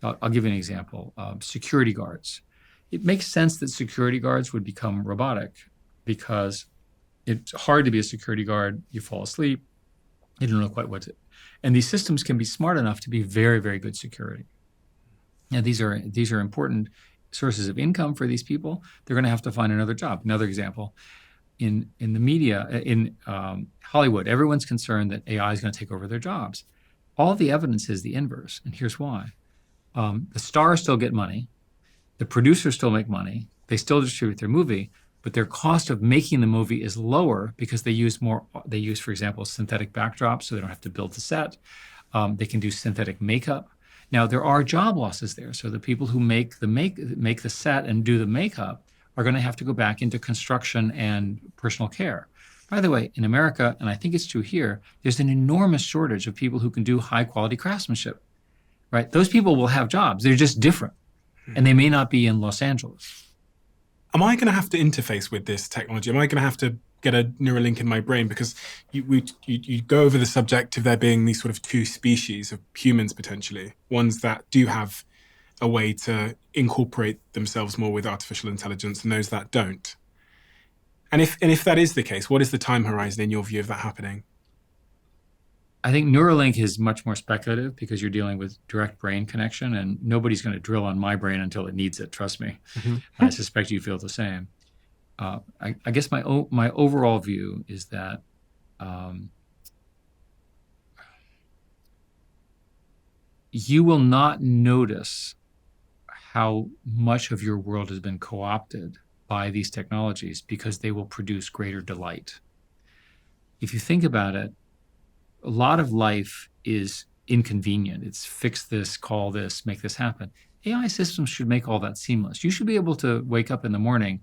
I'll give you an example. Security guards. It makes sense that security guards would become robotic because it's hard to be a security guard. You fall asleep. You don't know quite what to. And these systems can be smart enough to be very, very good security. Now, these are important sources of income for these people. They're going to have to find another job. Another example, in the media, in Hollywood, everyone's concerned that AI is going to take over their jobs. All the evidence is the inverse, and here's why. The stars still get money. The producers still make money. They still distribute their movie, but their cost of making the movie is lower because they use, for example, synthetic backdrops, so they don't have to build the set. They can do synthetic makeup. Now, there are job losses there. So the people who make the set and do the makeup are going to have to go back into construction and personal care. By the way, in America, and I think it's true here, there's an enormous shortage of people who can do high-quality craftsmanship, right? Those people will have jobs. They're just different, and they may not be in Los Angeles. Am I going to have to interface with this technology? Am I going to have to get a neural link in my brain? Because you go over the subject of there being these sort of two species of humans potentially, ones that do have a way to incorporate themselves more with artificial intelligence and those that don't. And if that is the case, what is the time horizon in your view of that happening? I think Neuralink is much more speculative because you're dealing with direct brain connection, and nobody's going to drill on my brain until it needs it. Trust me. Mm-hmm. I suspect you feel the same. I guess my overall view is that you will not notice how much of your world has been co-opted by these technologies because they will produce greater delight. If you think about it, a lot of life is inconvenient. It's fix this, call this, make this happen. AI systems should make all that seamless. You should be able to wake up in the morning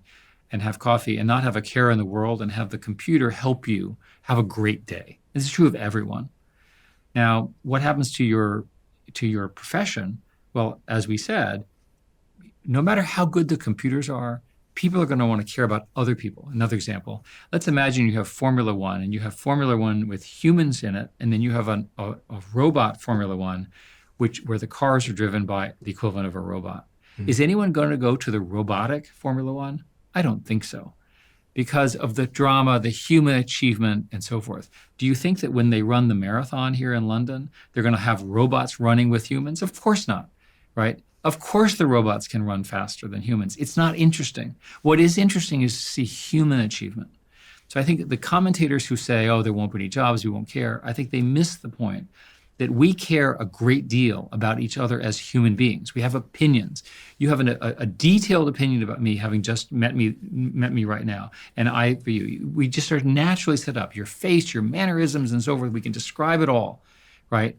and have coffee and not have a care in the world and have the computer help you have a great day. This is true of everyone. Now, what happens to your profession? Well, as we said, no matter how good the computers are, people are going to want to care about other people. Another example, let's imagine you have Formula One and you have Formula One with humans in it, and then you have a robot Formula One, where the cars are driven by the equivalent of a robot. Mm-hmm. Is anyone going to go to the robotic Formula One? I don't think so, because of the drama, the human achievement, and so forth. Do you think that when they run the marathon here in London, they're going to have robots running with humans? Of course not, right? Of course the robots can run faster than humans. It's not interesting. What is interesting is to see human achievement. So I think the commentators who say, oh, there won't be any jobs, we won't care, I think they miss the point that we care a great deal about each other as human beings. We have opinions. You have a detailed opinion about me, having just met me right now, and I for you. We just are naturally set up. Your face, your mannerisms, and so forth. We can describe it all, right?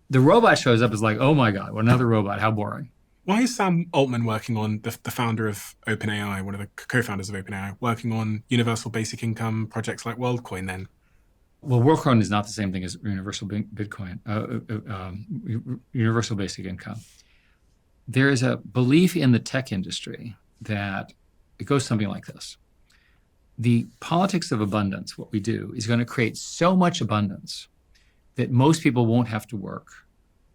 The robot shows up as like, oh my God, what another robot? How boring. Why is Sam Altman working on, the founder of OpenAI, one of the co-founders of OpenAI, working on universal basic income projects like Worldcoin then? Well, Worldcoin is not the same thing as universal Bitcoin, universal basic income. There is a belief in the tech industry that it goes something like this. The politics of abundance, what we do, is going to create so much abundance that most people won't have to work.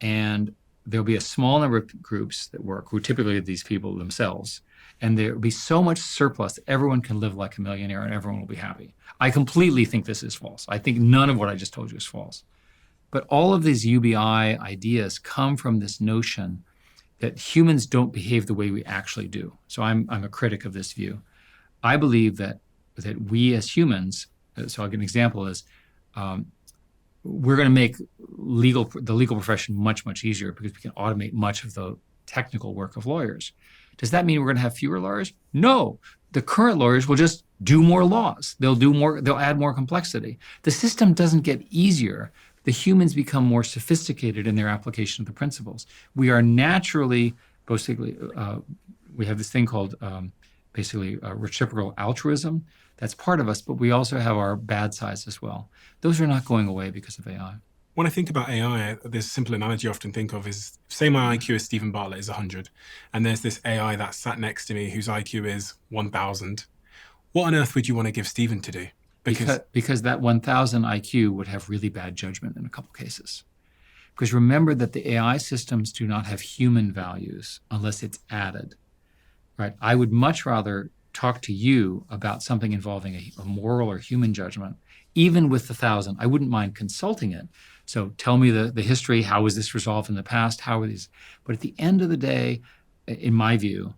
And there'll be a small number of groups that work, who typically are these people themselves, and there will be so much surplus that everyone can live like a millionaire and everyone will be happy. I completely think this is false. I think none of what I just told you is false. But all of these UBI ideas come from this notion that humans don't behave the way we actually do. So I'm a critic of this view. I believe that we as humans, so I'll give an example, is we're going to make the legal profession much, much easier because we can automate much of the technical work of lawyers. Does that mean we're going to have fewer lawyers? No. The current lawyers will just do more laws. They'll add more complexity. The system doesn't get easier. The humans become more sophisticated in their application of the principles. We are naturally, basically, we have this thing called reciprocal altruism. That's part of us, but we also have our bad sides as well. Those are not going away because of AI. When I think about AI, there's a simple analogy I often think of is, say my IQ as Stephen Bartlett is 100, and there's this AI that's sat next to me whose IQ is 1,000. What on earth would you want to give Stephen to do? Because that 1,000 IQ would have really bad judgment in a couple cases. Because remember that the AI systems do not have human values unless it's added, right? I would much rather talk to you about something involving a moral or human judgment, even with the 1,000. I wouldn't mind consulting it. So tell me the history. How was this resolved in the past? How are these? But at the end of the day, in my view,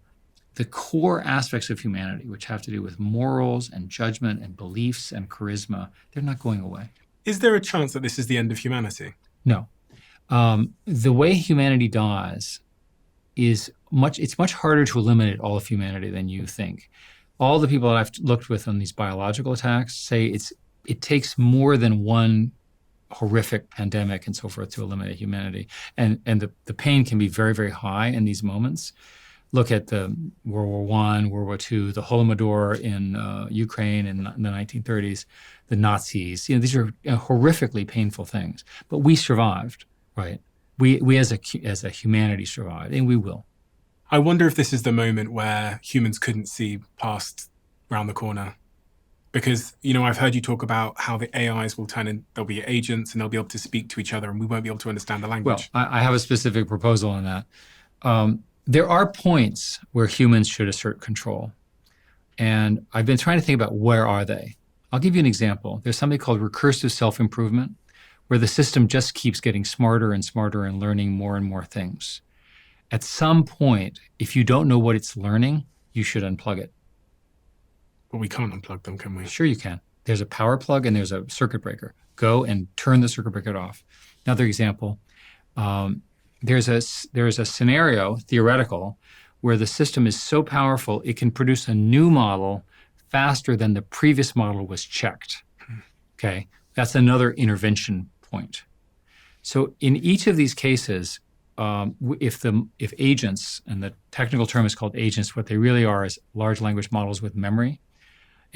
the core aspects of humanity, which have to do with morals and judgment and beliefs and charisma, they're not going away. Is there a chance that this is the end of humanity? No. The way humanity dies is it's much harder to eliminate all of humanity than you think. All the people that I've looked with on these biological attacks say it takes more than one horrific pandemic and so forth to eliminate humanity. And the pain can be very, very high in these moments. Look at the World War I, World War II, the Holodomor in Ukraine in the 1930s, the Nazis. These are horrifically painful things. But we survived, right? We as a humanity survived, and we will. I wonder if this is the moment where humans couldn't see past round the corner. Because, I've heard you talk about how the AIs will turn in, they'll be agents and they'll be able to speak to each other and we won't be able to understand the language. Well, I have a specific proposal on that. There are points where humans should assert control. And I've been trying to think about where are they. I'll give you an example. There's something called recursive self-improvement, where the system just keeps getting smarter and smarter and learning more and more things. At some point, if you don't know what it's learning, you should unplug it. But we can't unplug them, can we? Sure you can. There's a power plug and there's a circuit breaker. Go and turn the circuit breaker off. Another example, there's a scenario, theoretical, where the system is so powerful it can produce a new model faster than the previous model was checked. Okay, that's another intervention point. So in each of these cases, if agents, and the technical term is called agents, what they really are is large language models with memory,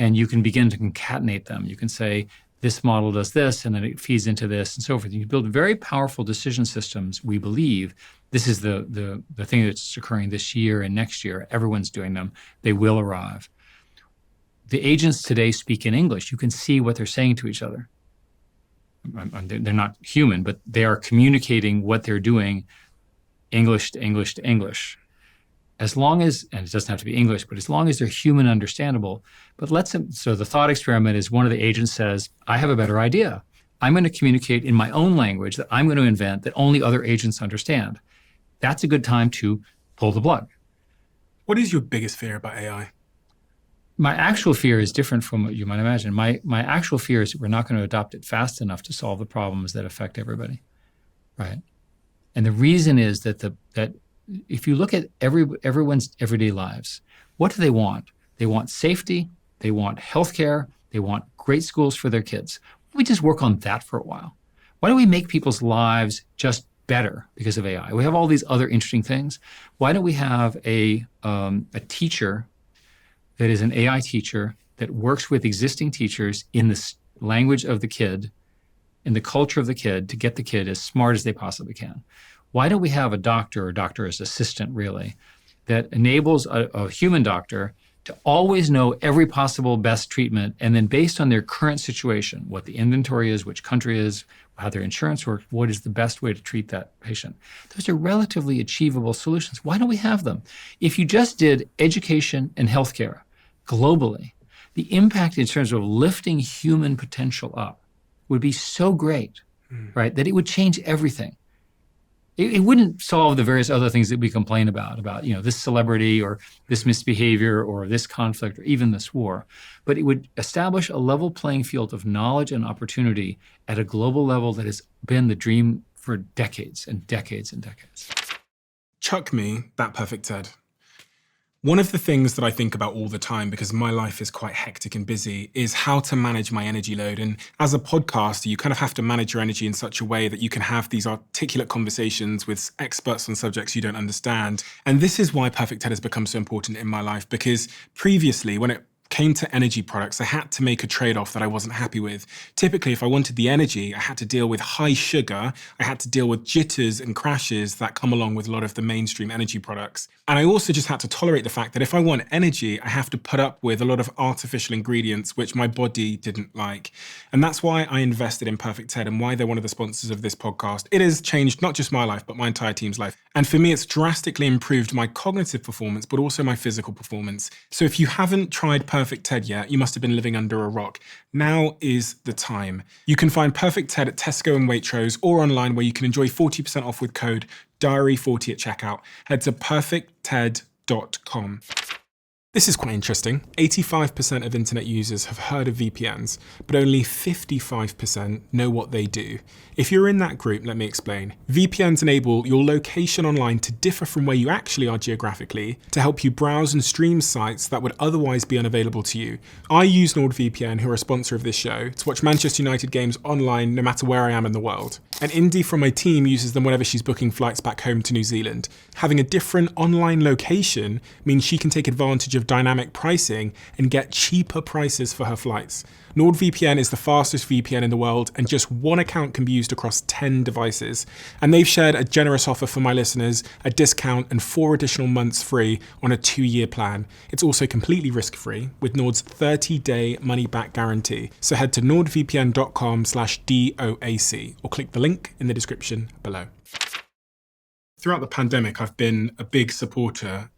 and you can begin to concatenate them. You can say, this model does this, and then it feeds into this, and so forth. You build very powerful decision systems, we believe. This is the thing that's occurring this year and next year. Everyone's doing them. They will arrive. The agents today speak in English. You can see what they're saying to each other. They're not human, but they are communicating what they're doing English to English to English. As long as, and it doesn't have to be English, but as long as they're human understandable. But so the thought experiment is one of the agents says, I have a better idea. I'm going to communicate in my own language that I'm going to invent that only other agents understand. That's a good time to pull the plug. What is your biggest fear about AI? My actual fear is different from what you might imagine. My actual fear is that we're not going to adopt it fast enough to solve the problems that affect everybody, right? And the reason is that if you look at everyone's everyday lives, what do they want? They want safety, they want healthcare, they want great schools for their kids. Why don't we just work on that for a while? Why don't we make people's lives just better because of AI? We have all these other interesting things. Why don't we have a teacher that is an AI teacher that works with existing teachers in the language of the kid, in the culture of the kid, to get the kid as smart as they possibly can? Why don't we have a doctor or doctor's assistant, really, that enables a human doctor to always know every possible best treatment, and then based on their current situation, what the inventory is, which country is, how their insurance works, what is the best way to treat that patient? Those are relatively achievable solutions. Why don't we have them? If you just did education and healthcare globally, the impact in terms of lifting human potential up would be so great, right, that it would change everything. It wouldn't solve the various other things that we complain about, this celebrity or this misbehavior or this conflict or even this war. But it would establish a level playing field of knowledge and opportunity at a global level that has been the dream for decades and decades and decades. Chuck me that perfect TED. One of the things that I think about all the time, because my life is quite hectic and busy, is how to manage my energy load. And as a podcaster, you kind of have to manage your energy in such a way that you can have these articulate conversations with experts on subjects you don't understand. And this is why Perfect 10 has become so important in my life, because previously, when it came to energy products, I had to make a trade-off that I wasn't happy with. Typically, if I wanted the energy, I had to deal with high sugar, I had to deal with jitters and crashes that come along with a lot of the mainstream energy products. And I also just had to tolerate the fact that if I want energy, I have to put up with a lot of artificial ingredients, which my body didn't like. And that's why I invested in Perfect 10 and why they're one of the sponsors of this podcast. It has changed not just my life, but my entire team's life. And for me, it's drastically improved my cognitive performance, but also my physical performance. So if you haven't tried Perfect 10 yet, you must have been living under a rock. Now is the time. You can find Perfect 10 at Tesco and Waitrose or online, where you can enjoy 40% off with code DIARY40 at checkout. Head to perfectted.com. This is quite interesting. 85% of internet users have heard of VPNs, but only 55% know what they do. If you're in that group, let me explain. VPNs enable your location online to differ from where you actually are geographically, to help you browse and stream sites that would otherwise be unavailable to you. I use NordVPN, who are a sponsor of this show, to watch Manchester United games online no matter where I am in the world. And Indy from my team uses them whenever she's booking flights back home to New Zealand. Having a different online location means she can take advantage of dynamic pricing and get cheaper prices for her flights. NordVPN is the fastest VPN in the world, and just one account can be used across 10 devices. And they've shared a generous offer for my listeners, a discount and 4 additional months free on a 2-year plan. It's also completely risk-free with Nord's 30-day money-back guarantee. So head to nordvpn.com/DOAC or click the link in the description below. Throughout the pandemic, I've been a big supporter.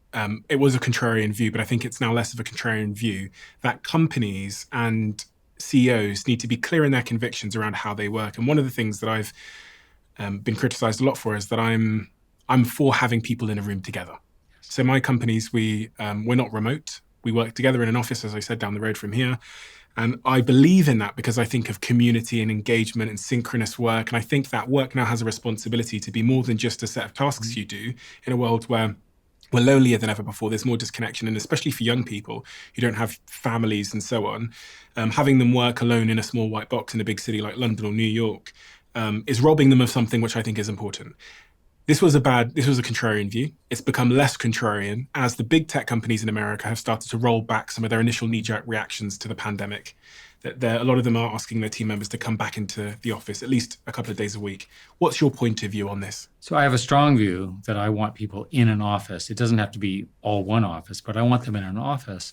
It was a contrarian view, but I think it's now less of a contrarian view, that companies and CEOs need to be clear in their convictions around how they work. And one of the things that I've been criticized a lot for is that I'm for having people in a room together. So my companies, we're not remote. We work together in an office, as I said, down the road from here. And I believe in that because I think of community and engagement and synchronous work. And I think that work now has a responsibility to be more than just a set of tasks you do in a world where we're lonelier than ever before. There's more disconnection, and especially for young people who don't have families and so on, having them work alone in a small white box in a big city like London or New York is robbing them of something which I think is important. This was a contrarian view. It's become less contrarian as the big tech companies in America have started to roll back some of their initial knee-jerk reactions to the pandemic. A lot of them are asking their team members to come back into the office at least a couple of days a week. What's your point of view on this? So I have a strong view that I want people in an office. It doesn't have to be all one office, but I want them in an office.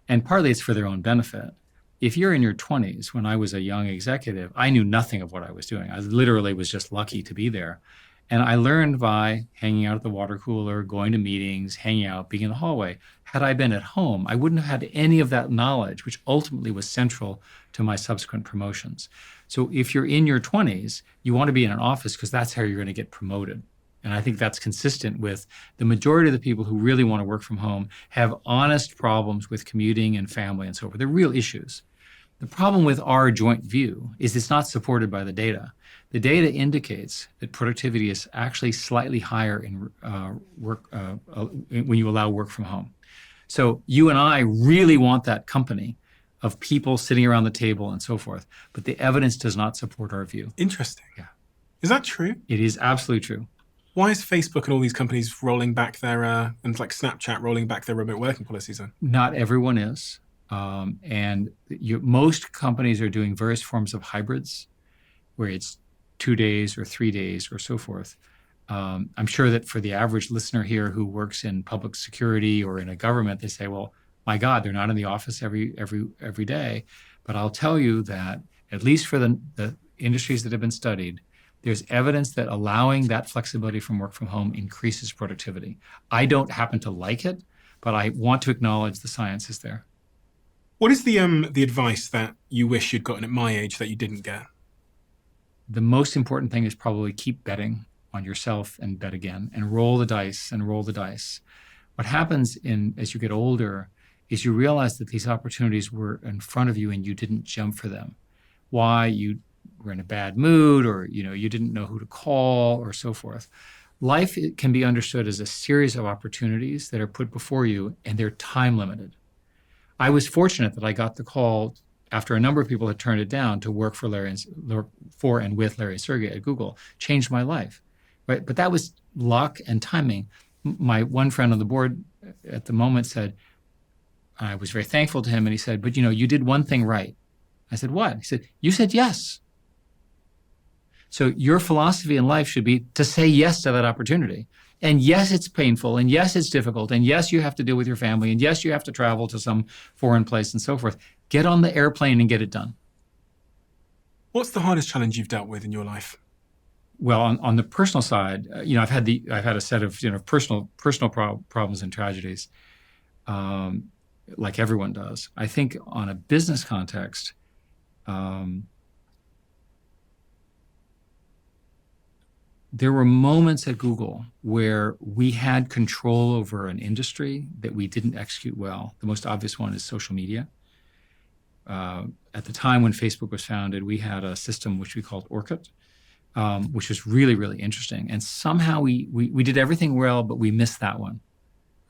And partly it's for their own benefit. If you're in your 20s, when I was a young executive, I knew nothing of what I was doing. I literally was just lucky to be there. And I learned by hanging out at the water cooler, going to meetings, hanging out, being in the hallway. Had I been at home, I wouldn't have had any of that knowledge, which ultimately was central to my subsequent promotions. So if you're in your 20s, you want to be in an office because that's how you're going to get promoted. And I think that's consistent with the majority of the people who really want to work from home have honest problems with commuting and family and so forth. They're real issues. The problem with our joint view is it's not supported by the data. The data indicates that productivity is actually slightly higher in when you allow work from home. So you and I really want that company of people sitting around the table and so forth, but the evidence does not support our view. Interesting. Yeah. Is that true? It is absolutely true. Why is Facebook and all these companies rolling back their, and like Snapchat rolling back their remote working policies then? Not everyone is. Most companies are doing various forms of hybrids, where it's 2 days or 3 days or so forth. I'm sure that for the average listener here who works in public security or in a government, they say, well, my God, they're not in the office every day. But I'll tell you that at least for the industries that have been studied, there's evidence that allowing that flexibility from work from home increases productivity. I don't happen to like it, but I want to acknowledge the science is there. What is the advice that you wish you'd gotten at my age that you didn't get? The most important thing is probably keep betting on yourself and bet again and roll the dice and roll the dice. What happens as you get older is you realize that these opportunities were in front of you and you didn't jump for them. Why? You were in a bad mood, or you didn't know who to call or so forth. life can be understood as a series of opportunities that are put before you, and they're time limited. I was fortunate that I got the call after a number of people had turned it down to work for and with Larry and Sergey at Google. Changed my life, right? But that was luck and timing. My one friend on the board at the moment said, I was very thankful to him, and he said, but you did one thing right. I said, what? He said, you said yes. So your philosophy in life should be to say yes to that opportunity. And yes, it's painful, and yes, it's difficult, and yes, you have to deal with your family, and yes, you have to travel to some foreign place and so forth. Get on the airplane and get it done. What's the hardest challenge you've dealt with in your life? Well, on the personal side, I've had a set of personal problems and tragedies, like everyone does. I think on a business context, there were moments at Google where we had control over an industry that we didn't execute well. The most obvious one is social media. At the time when Facebook was founded, we had a system which we called Orkut, which was really, really interesting. And somehow we did everything well, but we missed that one,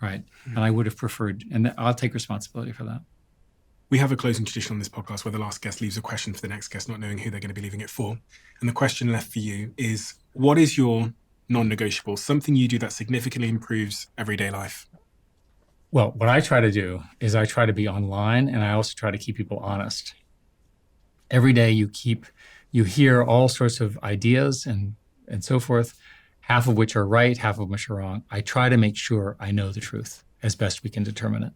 right? And I would have preferred, and I'll take responsibility for that. We have a closing tradition on this podcast where the last guest leaves a question for the next guest, not knowing who they're going to be leaving it for. And the question left for you is, what is your non-negotiable, something you do that significantly improves everyday life? Well, what I try to do is I try to be online, and I also try to keep people honest. Every day you hear all sorts of ideas and so forth, half of which are right, half of which are wrong. I try to make sure I know the truth as best we can determine it.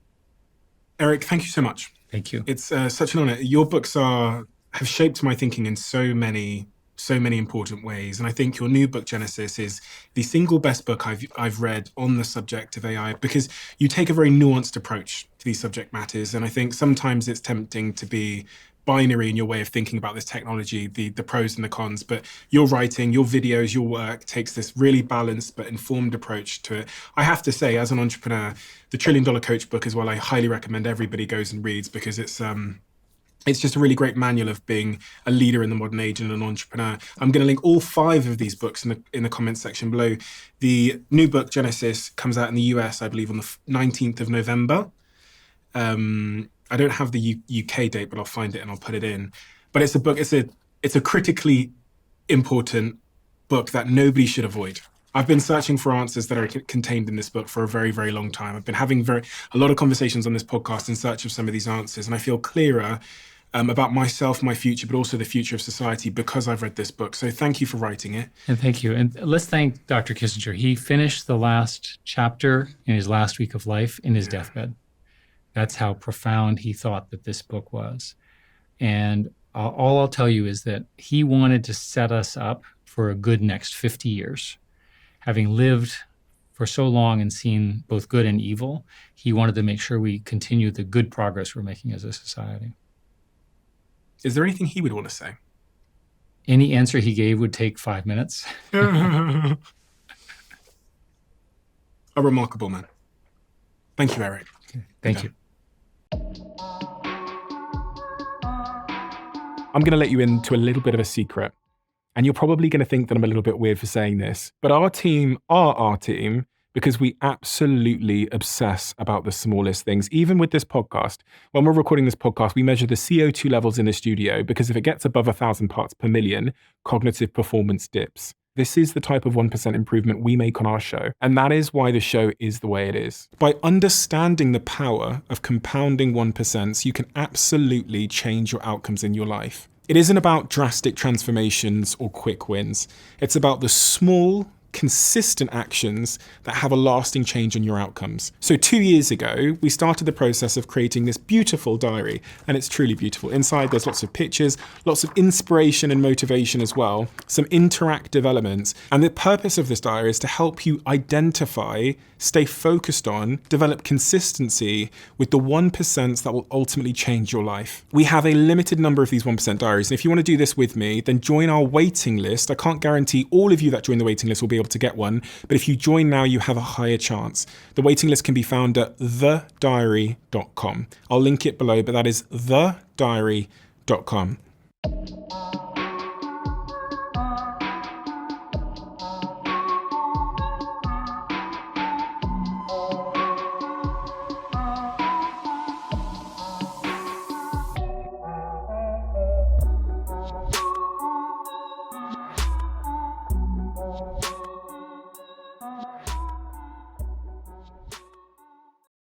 Eric, thank you so much. Thank you. It's such an honor. Your books have shaped my thinking in so many important ways. And I think your new book, Genesis, is the single best book I've read on the subject of AI, because you take a very nuanced approach to these subject matters. And I think sometimes it's tempting to be binary in your way of thinking about this technology, the pros and the cons, but your writing, your videos, your work takes this really balanced but informed approach to it. I have to say, as an entrepreneur, the $1 Trillion Coach book is what I highly recommend everybody goes and reads, because it's just a really great manual of being a leader in the modern age and an entrepreneur. I'm going to link all 5 of these books in the comments section below. The new book, Genesis, comes out in the US, I believe, on the 19th of November. I don't have the UK date, but I'll find it and I'll put it in. But it's a book. It's a critically important book that nobody should avoid. I've been searching for answers that are contained in this book for a very, very long time. I've been having a lot of conversations on this podcast in search of some of these answers, and I feel clearer about myself, my future, but also the future of society because I've read this book. So thank you for writing it. And thank you. And let's thank Dr. Kissinger. He finished the last chapter in his last week of life in his deathbed. That's how profound he thought that this book was. And all I'll tell you is that he wanted to set us up for a good next 50 years. Having lived for so long and seen both good and evil, he wanted to make sure we continue the good progress we're making as a society. Is there anything he would want to say? Any answer he gave would take 5 minutes. A remarkable man. Thank you, Eric. Thank you. I'm going to let you into a little bit of a secret. And you're probably going to think that I'm a little bit weird for saying this, but our team are our team because we absolutely obsess about the smallest things. Even with this podcast, when we're recording this podcast, we measure the CO2 levels in the studio because if it gets above 1,000 parts per million, cognitive performance dips. This is the type of 1% improvement we make on our show. And that is why the show is the way it is. By understanding the power of compounding 1%, you can absolutely change your outcomes in your life. It isn't about drastic transformations or quick wins. It's about the small, consistent actions that have a lasting change on your outcomes. So 2 years ago, we started the process of creating this beautiful diary, and it's truly beautiful. Inside, there's lots of pictures, lots of inspiration and motivation as well, some interactive elements. And the purpose of this diary is to help you identify, stay focused on, develop consistency with the 1% that will ultimately change your life. We have a limited number of these 1% diaries. And if you want to do this with me, then join our waiting list. I can't guarantee all of you that join the waiting list will be able to get one, but if you join now, you have a higher chance. The waiting list can be found at thediary.com. I'll link it below, but that is thediary.com.